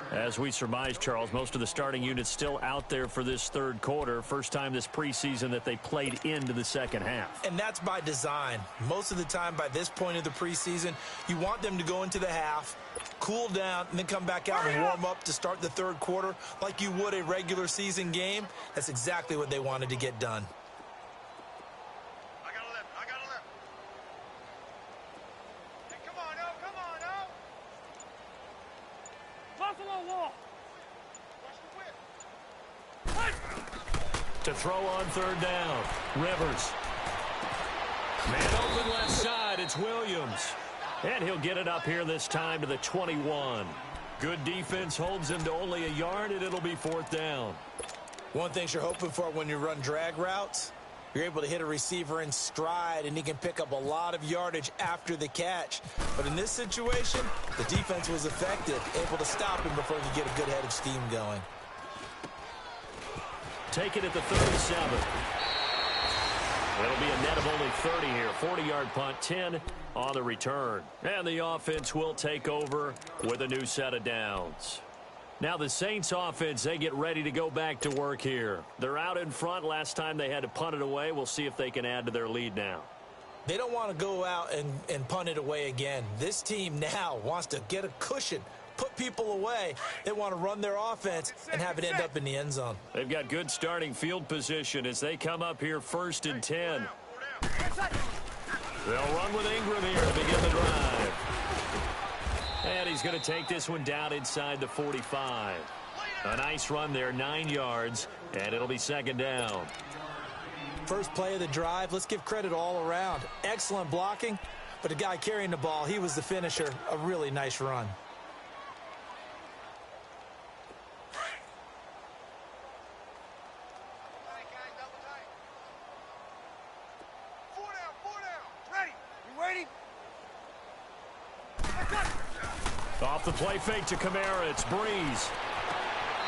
As we surmise, Charles, most of the starting units still out there for this 3rd quarter. First time this preseason that they played into the 2nd half. And that's by design. Most of the time by this point of the preseason, you want them to go into the half, cool down, and then come back out and warm up to start the 3rd quarter like you would a regular season game. That's exactly what they wanted to get done. I got 11. Hey, come on, now. Buffalo wall. Watch the whip. To throw on 3rd down, Rivers. Man open left side, it's Williams. And he'll get it up here this time to the 21. Good defense holds him to only a yard, and it'll be 4th down. One thing you're hoping for when you run drag routes, you're able to hit a receiver in stride, and he can pick up a lot of yardage after the catch. But in this situation, the defense was effective, able to stop him before he could get a good head of steam going. Take it at the 37. It'll be a net of only 30 here. 40-yard punt, 10 on the return. And the offense will take over with a new set of downs. Now the Saints offense, they get ready to go back to work here. They're out in front. Last time they had to punt it away. We'll see if they can add to their lead now. They don't want to go out and punt it away again. This team now wants to get a cushion, put people away. They want to run their offense and have it end up in the end zone. They've got good starting field position as they come up here 1st and 10. They'll run with Ingram here to begin the drive. And he's going to take this one down inside the 45. A nice run there, 9 yards, and it'll be 2nd down. First play of the drive, let's give credit all around. Excellent blocking, but the guy carrying the ball, he was the finisher. A really nice run. Four down. Ready? You ready? Off the play fake to Kamara, it's Breeze.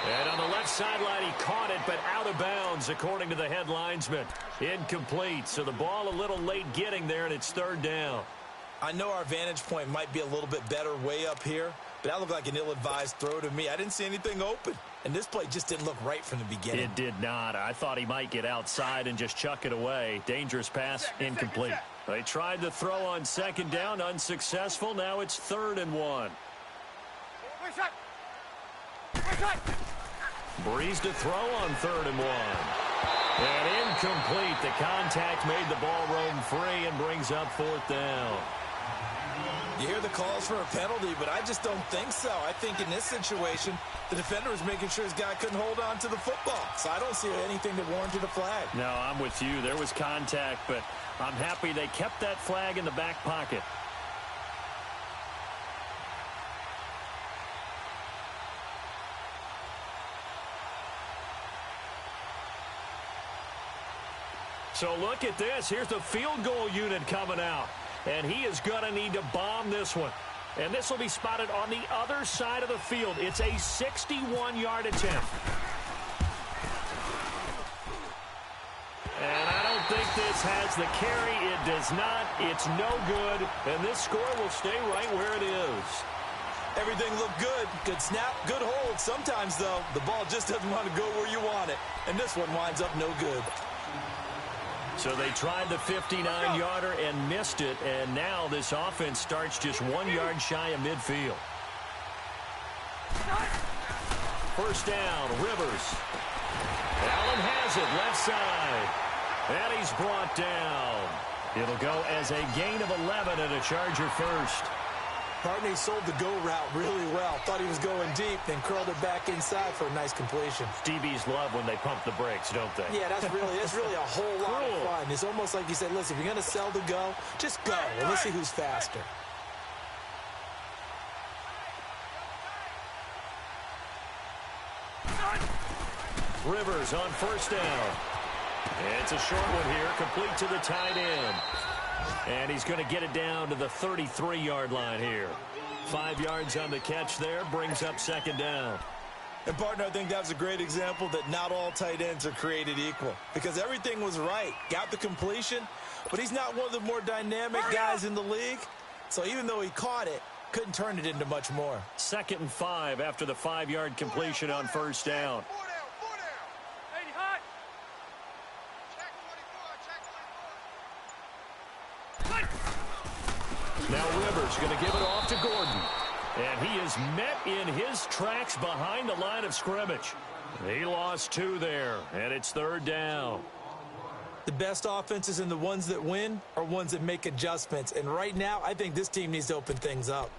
And on the left sideline, he caught it, but out of bounds, according to the head linesman. Incomplete, so the ball a little late getting there, and it's 3rd down. I know our vantage point might be a little bit better way up here, but that looked like an ill-advised throw to me. I didn't see anything open, and this play just didn't look right from the beginning. It did not. I thought he might get outside and just chuck it away. Dangerous pass, incomplete. They tried to throw on second down, unsuccessful. Now it's 3rd and 1. Breeze to throw on 3rd and 1. And incomplete. The contact made the ball roam free and brings up 4th down. You hear the calls for a penalty, but I just don't think so. I think in this situation, the defender was making sure his guy couldn't hold on to the football. So I don't see anything that warranted a flag. No, I'm with you. There was contact, but I'm happy they kept that flag in the back pocket. So look at this. Here's the field goal unit coming out. And he is going to need to bomb this one. And this will be spotted on the other side of the field. It's a 61-yard attempt. And I don't think this has the carry. It does not. It's no good. And this score will stay right where it is. Everything looked good. Good snap, good hold. Sometimes, though, the ball just doesn't want to go where you want it. And this one winds up no good. So they tried the 59-yarder and missed it, and now this offense starts just 1 yard shy of midfield. 1st down, Rivers. Allen has it, left side. And he's brought down. It'll go as a gain of 11 and a Charger first. Partney sold the go route really well. Thought he was going deep, then curled it back inside for a nice completion. DBs love when they pump the brakes, don't they? Yeah, that's really a whole lot of fun. It's almost like you said, listen, if you're going to sell the go, just go, and let's see who's faster. Rivers on 1st down. It's a short one here, complete to the tight end. And he's going to get it down to the 33-yard line here. 5 yards on the catch there, brings up 2nd down. And, partner, I think that was a great example that not all tight ends are created equal. Because everything was right. Got the completion, but he's not one of the more dynamic guys in the league. So even though he caught it, couldn't turn it into much more. 2nd and 5 after the 5-yard completion on 1st down. Now Rivers going to give it off to Gordon. And he is met in his tracks behind the line of scrimmage. He lost 2 there, and it's 3rd down. The best offenses and the ones that win are ones that make adjustments. And right now, I think this team needs to open things up.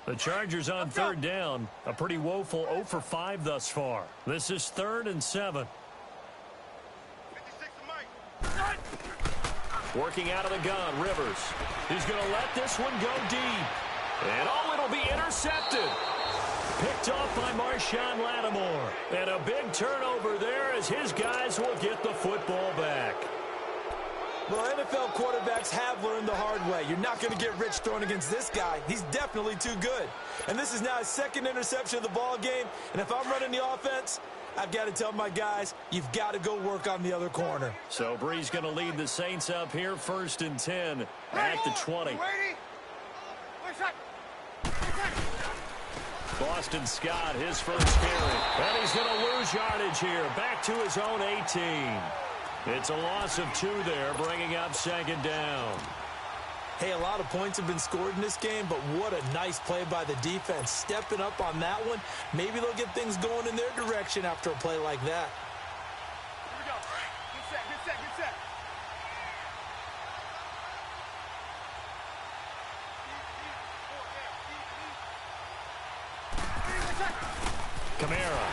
The Chargers on 3rd down. A pretty woeful 0 for 5 thus far. This is 3rd and 7. Working out of the gun, Rivers. He's going to let this one go deep. And it'll be intercepted. Picked off by Marshawn Lattimore. And a big turnover there as his guys will get the football back. Well, NFL quarterbacks have learned the hard way. You're not going to get rich throwing against this guy. He's definitely too good. And this is now his 2nd interception of the ball game. And if I'm running the offense, I've got to tell my guys, you've got to go work on the other corner. So Breeze going to lead the Saints up here, 1st and 10 at the 20. Boston Scott, his first carry. And he's going to lose yardage here. Back to his own 18. It's a loss of 2 there, bringing up 2nd down. Hey, a lot of points have been scored in this game, but what a nice play by the defense. Stepping up on that one, maybe they'll get things going in their direction after a play like that. Here we go. Get set, get set, get set. Kamara.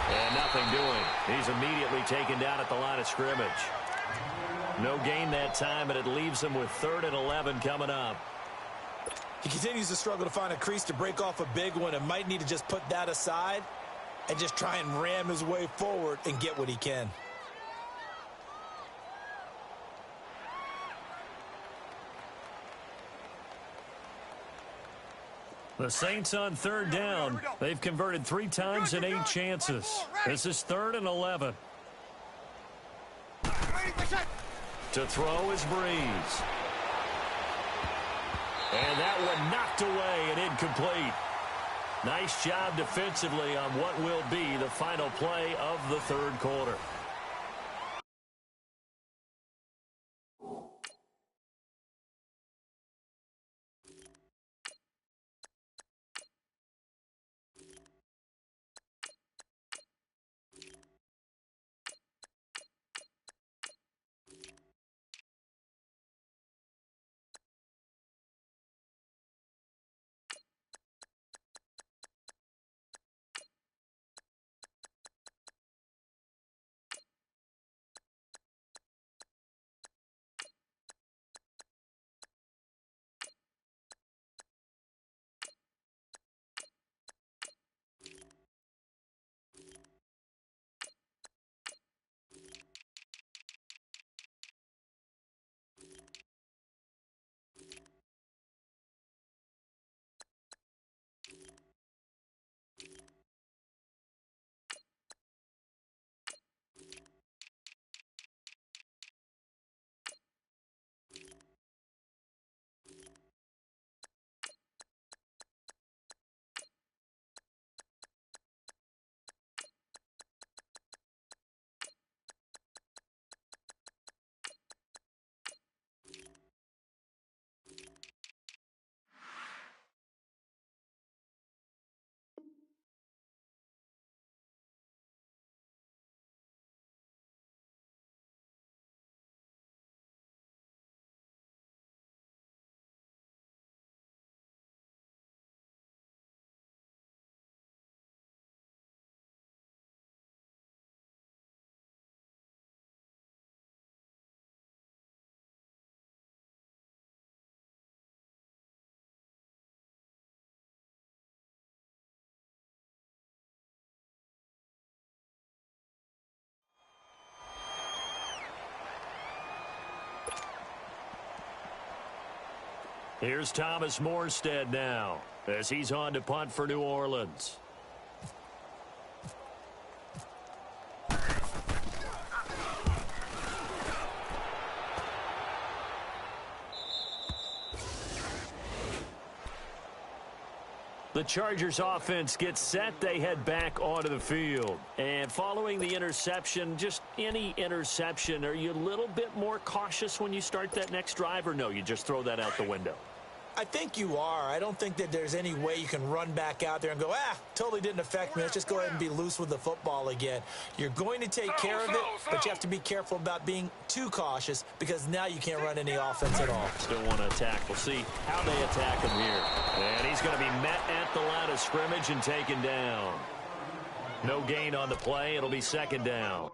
And nothing doing. He's immediately taken down at the line of scrimmage. No gain that time, but it leaves him with 3rd and 11 coming up. He continues to struggle to find a crease to break off a big one and might need to just put that aside and just try and ram his way forward and get what he can. The Saints on third down. They've converted 3 times in 8 chances. This is 3rd and 11. To throw is Breeze. And that one knocked away and incomplete. Nice job defensively on what will be the final play of the 3rd quarter. Here's Thomas Morstead now as he's on to punt for New Orleans. The Chargers offense gets set. They head back onto the field. And following the interception, just any interception, are you a little bit more cautious when you start that next drive, or no, you just throw that out the window? I think you are. I don't think that there's any way you can run back out there and go, totally didn't affect me. Let's just go ahead and be loose with the football again. You're going to take care of it, but you have to be careful about being too cautious because now you can't run any offense at all. Still want to attack. We'll see how they attack him here. And he's going to be met at the line of scrimmage and taken down. No gain on the play. It'll be 2nd down.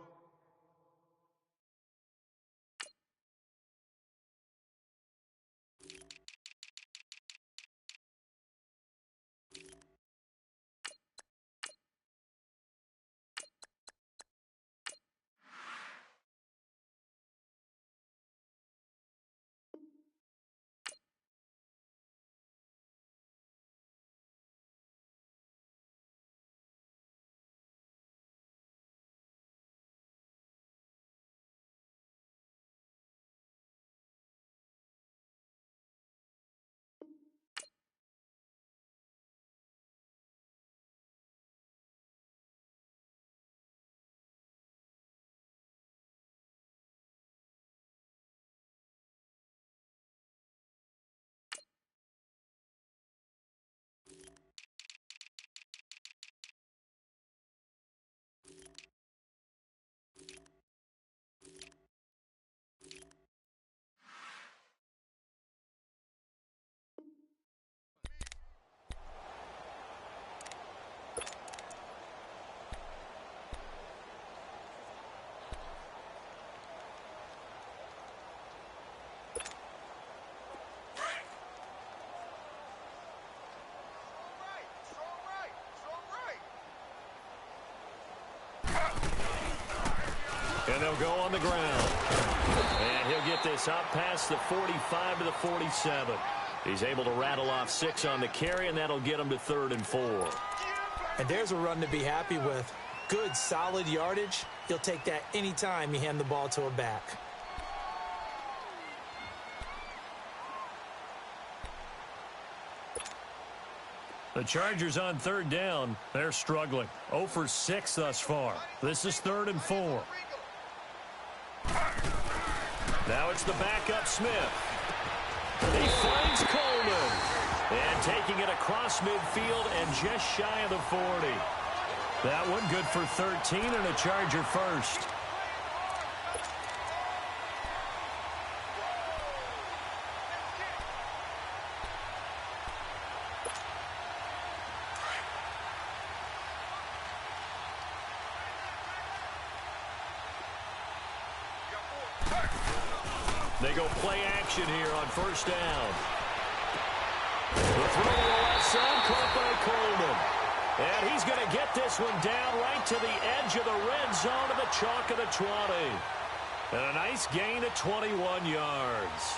And they'll go on the ground. And he'll get this up past the 45 to the 47. He's able to rattle off 6 on the carry, and that'll get him to 3rd and 4. And there's a run to be happy with. Good, solid yardage. He'll take that anytime you hand the ball to a back. The Chargers on 3rd down. They're struggling. 0 for 6 thus far. This is 3rd and 4. Now it's the backup Smith. He finds Coleman. And taking it across midfield and just shy of the 40. That one good for 13 and a Charger first. They go play action here on 1st down. The throw to the left side, caught by Coleman. And he's going to get this one down right to the edge of the red zone to the chalk of the 20. And a nice gain of 21 yards.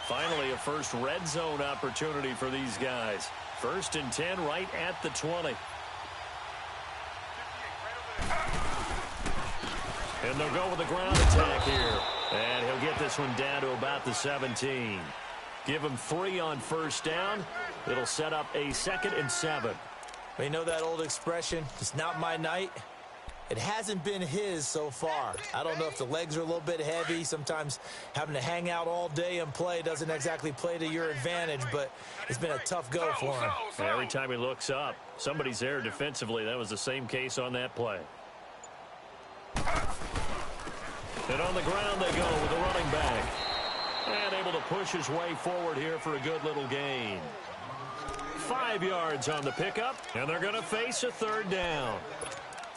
Finally, a first red zone opportunity for these guys. 1st and 10 right at the 20. And they'll go with the ground attack here. And he'll get this one down to about the 17. Give him 3 on 1st down. It'll set up a 2nd and 7. Well, you know that old expression, it's not my night. It hasn't been his so far. I don't know if the legs are a little bit heavy. Sometimes having to hang out all day and play doesn't exactly play to your advantage, but it's been a tough go for him. And every time he looks up, somebody's there defensively. That was the same case on that play. And on the ground they go with the running back. And able to push his way forward here for a good little gain. 5 yards on the pickup, and they're going to face a 3rd down.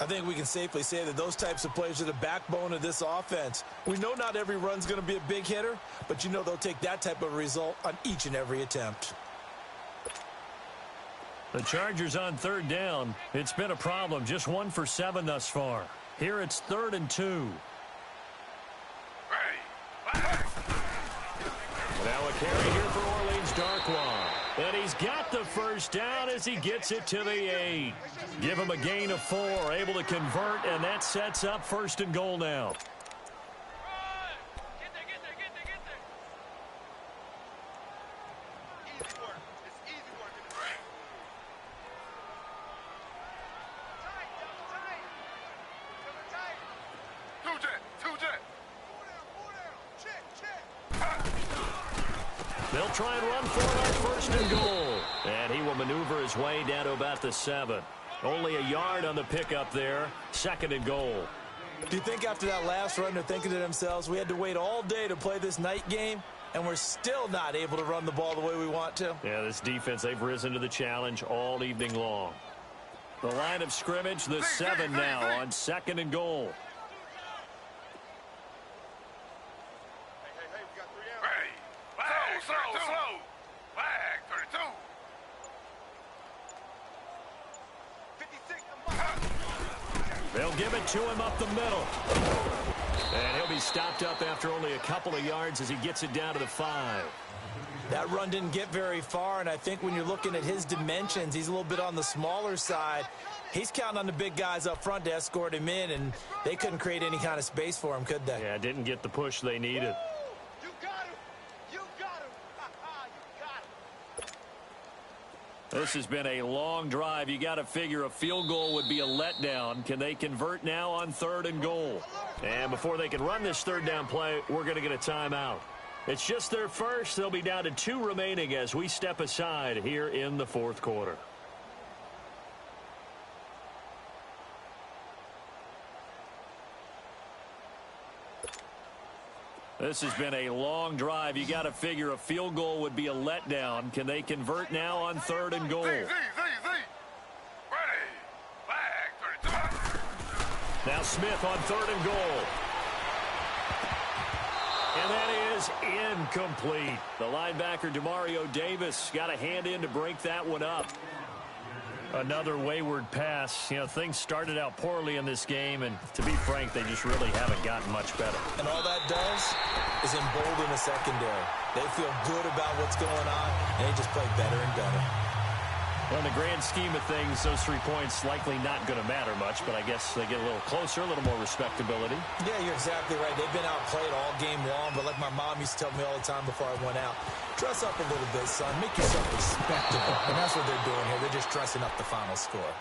I think we can safely say that those types of plays are the backbone of this offense. We know not every run's going to be a big hitter, but you know they'll take that type of result on each and every attempt. The Chargers on 3rd down. It's been a problem. Just 1 for 7 thus far. Here it's 3rd and 2. Now a carry here for Orleans Darkwa. And he's got the 1st down as he gets it to the 8. Give him a gain of 4, able to convert, and that sets up 1st and goal now. They'll try and run for it on 1st and goal. And he will maneuver his way down to about the 7. Only a yard on the pickup there. 2nd and goal. Do you think after that last run they're thinking to themselves, we had to wait all day to play this night game, and we're still not able to run the ball the way we want to? Yeah, this defense, they've risen to the challenge all evening long. The line of scrimmage, the 7 now on 2nd and goal. They'll give it to him up the middle. And he'll be stopped up after only a couple of yards as he gets it down to the 5. That run didn't get very far, and I think when you're looking at his dimensions, he's a little bit on the smaller side. He's counting on the big guys up front to escort him in, and they couldn't create any kind of space for him, could they? Yeah, didn't get the push they needed. You got him! You got him! You got him! This has been a long drive. You got to figure a field goal would be a letdown. Can they convert now on 3rd and goal? And before they can run this 3rd down play, we're going to get a timeout. It's just their first. They'll be down to 2 remaining as we step aside here in the 4th quarter. This has been a long drive. You got to figure a field goal would be a letdown. Can they convert now on 3rd and goal? Now Smith on 3rd and goal. And that is incomplete. The linebacker, Demario Davis, got a hand in to break that one up. Another wayward pass. You know, things started out poorly in this game, and to be frank, they just really haven't gotten much better. And all that does is embolden the secondary. They feel good about what's going on, and they just play better and better. Well, in the grand scheme of things, those 3 points likely not going to matter much, but I guess they get a little closer, a little more respectability. Yeah, you're exactly right. They've been outplayed all game long, but like my mom used to tell me all the time before I went out, dress up a little bit, son. Make yourself respectable. And that's what they're doing here. They're just dressing up the final score.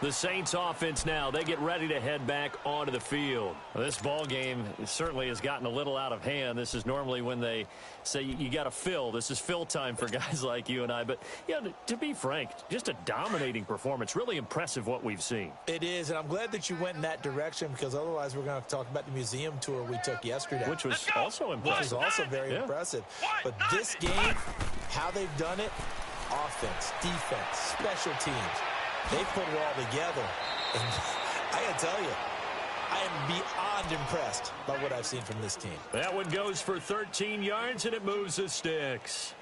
The Saints offense now, they get ready to head back onto the field. Well, this ball game certainly has gotten a little out of hand. This is normally when they say you got to fill. This is fill time for guys like you and I. But, yeah, to be frank, just a dominating performance. Really impressive what we've seen. It is, and I'm glad that you went in that direction because otherwise we're going to have to talk about the museum tour we took yesterday. Which was also impressive. Which was also very impressive. But this game, how they've done it, offense, defense, special teams, they put it all together. And I got to tell you, I am beyond impressed by what I've seen from this team. That one goes for 13 yards, and it moves the sticks.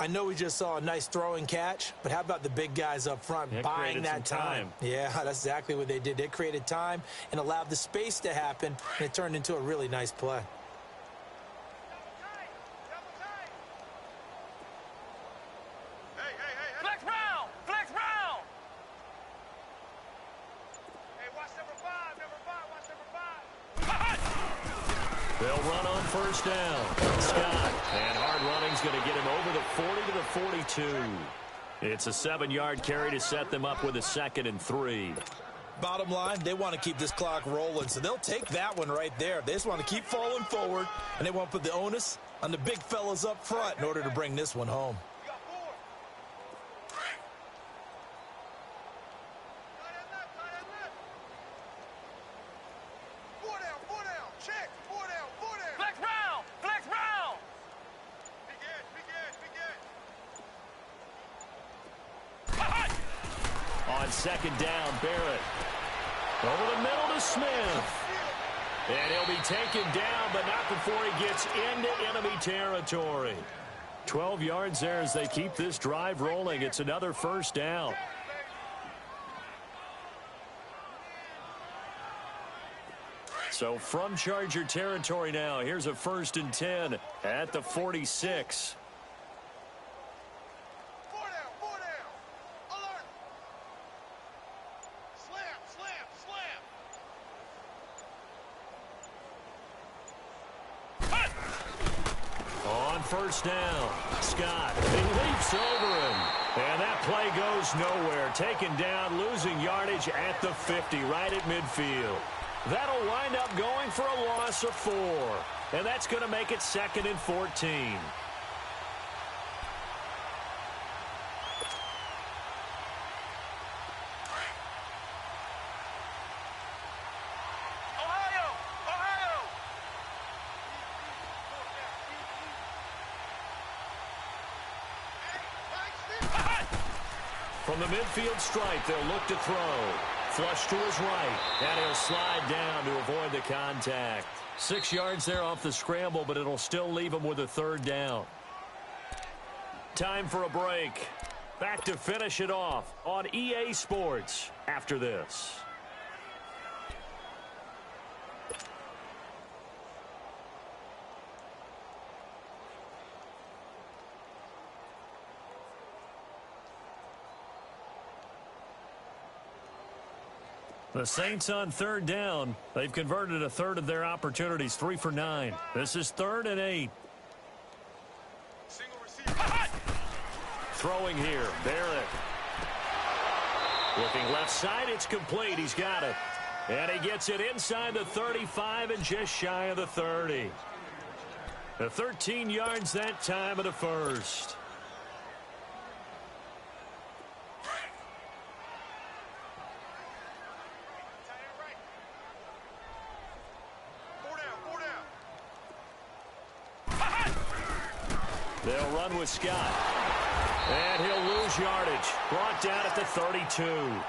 I know we just saw a nice throwing catch, but how about the big guys up front buying that time? Yeah, that's exactly what they did. They created time and allowed the space to happen, and it turned into a really nice play. They'll run on first down. Scott, and hard running's going to get him over the 40 to the 42. It's a 7-yard carry to set them up with a 2nd and 3. Bottom line, they want to keep this clock rolling, so they'll take that one right there. They just want to keep falling forward, and they want to put the onus on the big fellas up front in order to bring this one home. On 2nd down, Barrett. Over the middle to Smith. And he'll be taken down, but not before he gets into enemy territory. 12 yards there as they keep this drive rolling. It's another first down. So from Charger territory now, here's a 1st and 10 at the 46. First down. Scott, he leaps over him. And that play goes nowhere. Taken down, losing yardage at the 50, right at midfield. That'll wind up going for a loss of 4. And that's going to make it 2nd and 14. From the midfield stripe, they'll look to throw. Flush to his right, and he'll slide down to avoid the contact. 6 yards there off the scramble, but it'll still leave him with a 3rd down. Time for a break. Back to finish it off on EA Sports after this. The Saints on 3rd down. They've converted a 1/3 of their opportunities, 3 for 9. This is 3rd and 8. Single receiver. Throwing here, Barrett. Looking left side, it's complete. He's got it. And he gets it inside the 35 and just shy of the 30. The 13 yards that time of the first. They'll run with Scott. And he'll lose yardage. Brought down at the 32.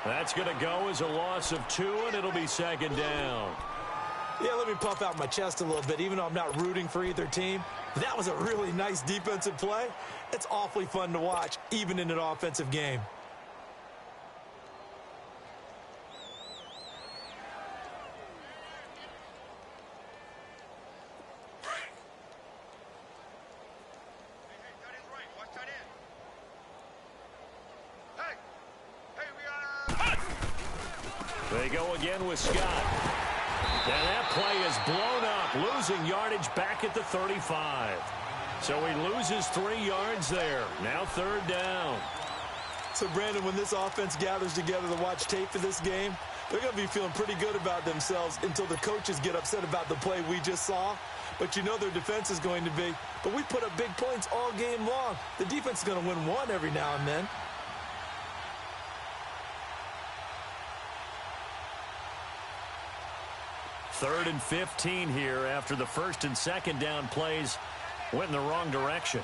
That's going to go as a loss of 2, and it'll be 2nd down. Yeah, let me puff out my chest a little bit, even though I'm not rooting for either team. That was a really nice defensive play. It's awfully fun to watch, even in an offensive game. They go again with Scott. And that play is blown up, losing yardage back at the 35. So he loses 3 yards there. Now 3rd down. So, Brandon, when this offense gathers together to watch tape for this game, they're going to be feeling pretty good about themselves until the coaches get upset about the play we just saw. But you know their defense is going to be. But we put up big points all game long. The defense is going to win one every now and then. Third and 15 here after the 1st and 2nd down plays went in the wrong direction.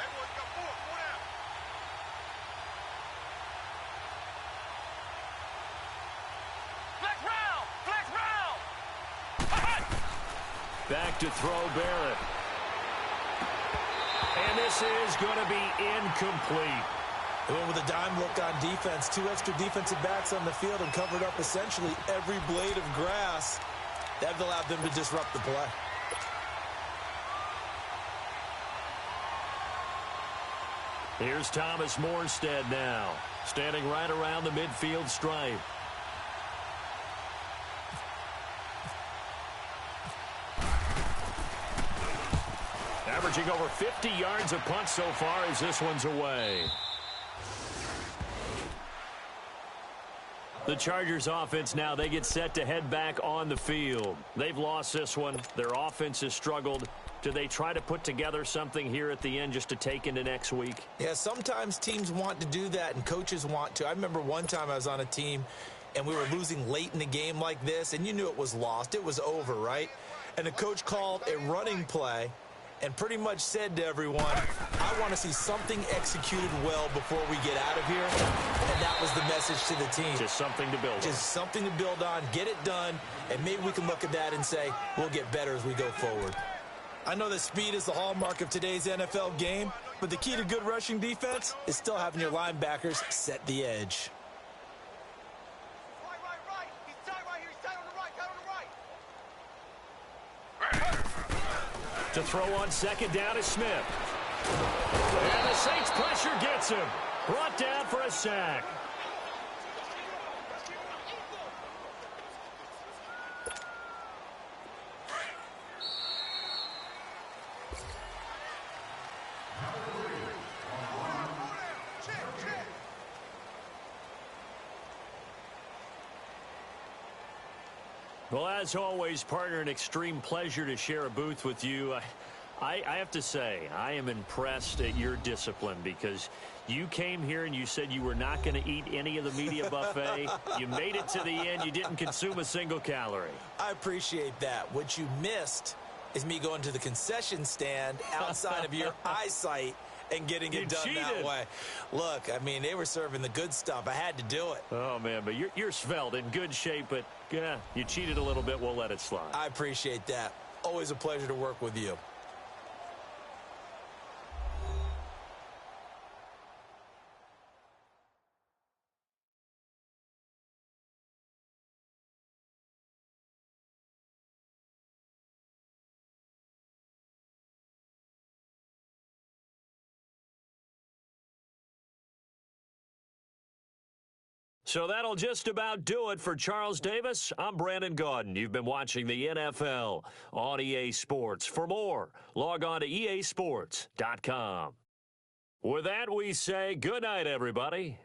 Everyone's got 4 out. Flex round! Back to throw Barrett. And this is going to be incomplete. They went with a dime look on defense. 2 extra defensive backs on the field and covered up essentially every blade of grass. That allowed them to disrupt the play. Here's Thomas Morstead now, standing right around the midfield stripe. Averaging over 50 yards a punt so far as this one's away. The Chargers offense now, they get set to head back on the field. They've lost this one. Their offense has struggled. Do they try to put together something here at the end just to take into next week? Yeah, sometimes teams want to do that and coaches want to. I remember one time I was on a team and we were losing late in the game like this, and you knew it was lost. It was over, right? And the coach called a running play and pretty much said to everyone, I want to see something executed well before we get out of here. And that was the message to the team. Just something to build on. Just something to build on, get it done, and maybe we can look at that and say, we'll get better as we go forward. I know that speed is the hallmark of today's NFL game, but the key to good rushing defense is still having your linebackers set the edge. Right. He's tight right here. He's tight on the right. To throw on 2nd down is Smith. And the Saints pressure gets him. Brought down for a sack. Well, as always, partner, an extreme pleasure to share a booth with you. I have to say, I am impressed at your discipline because you came here and you said you were not going to eat any of the media buffet. You made it to the end. You didn't consume a single calorie. I appreciate that. What you missed is me going to the concession stand outside of your eyesight and getting it done that way. Look, I mean, they were serving the good stuff. I had to do it. Oh, man, but you're svelte, in good shape, but yeah, you cheated a little bit. We'll let it slide. I appreciate that. Always a pleasure to work with you. So that'll just about do it for Charles Davis. I'm Brandon Gaudin. You've been watching the NFL on EA Sports. For more, log on to easports.com. With that, we say good night, everybody.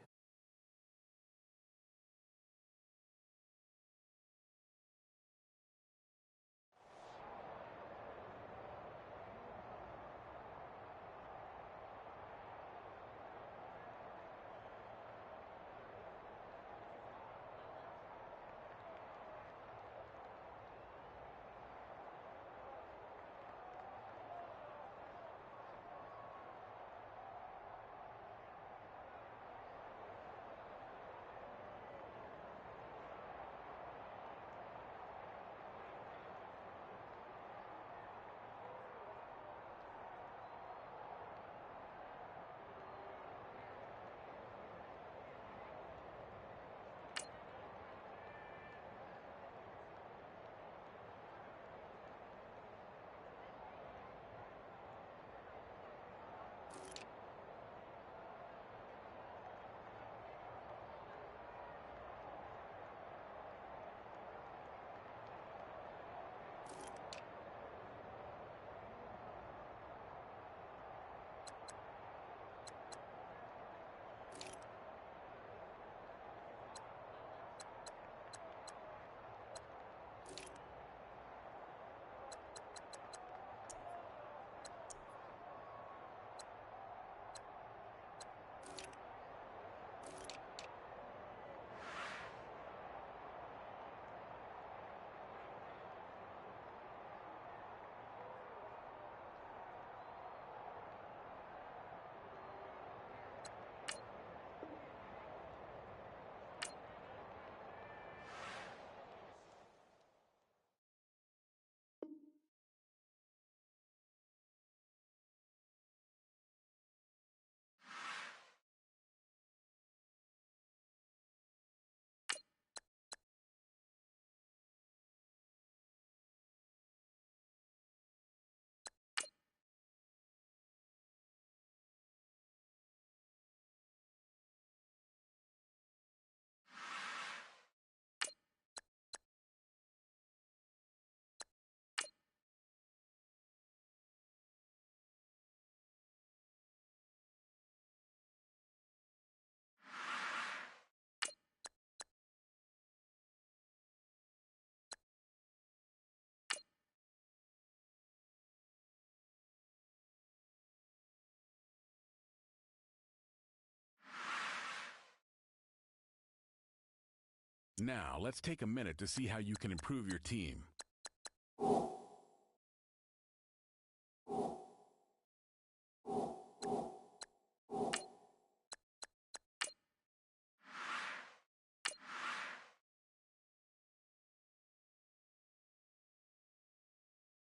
Now, let's take a minute to see how you can improve your team.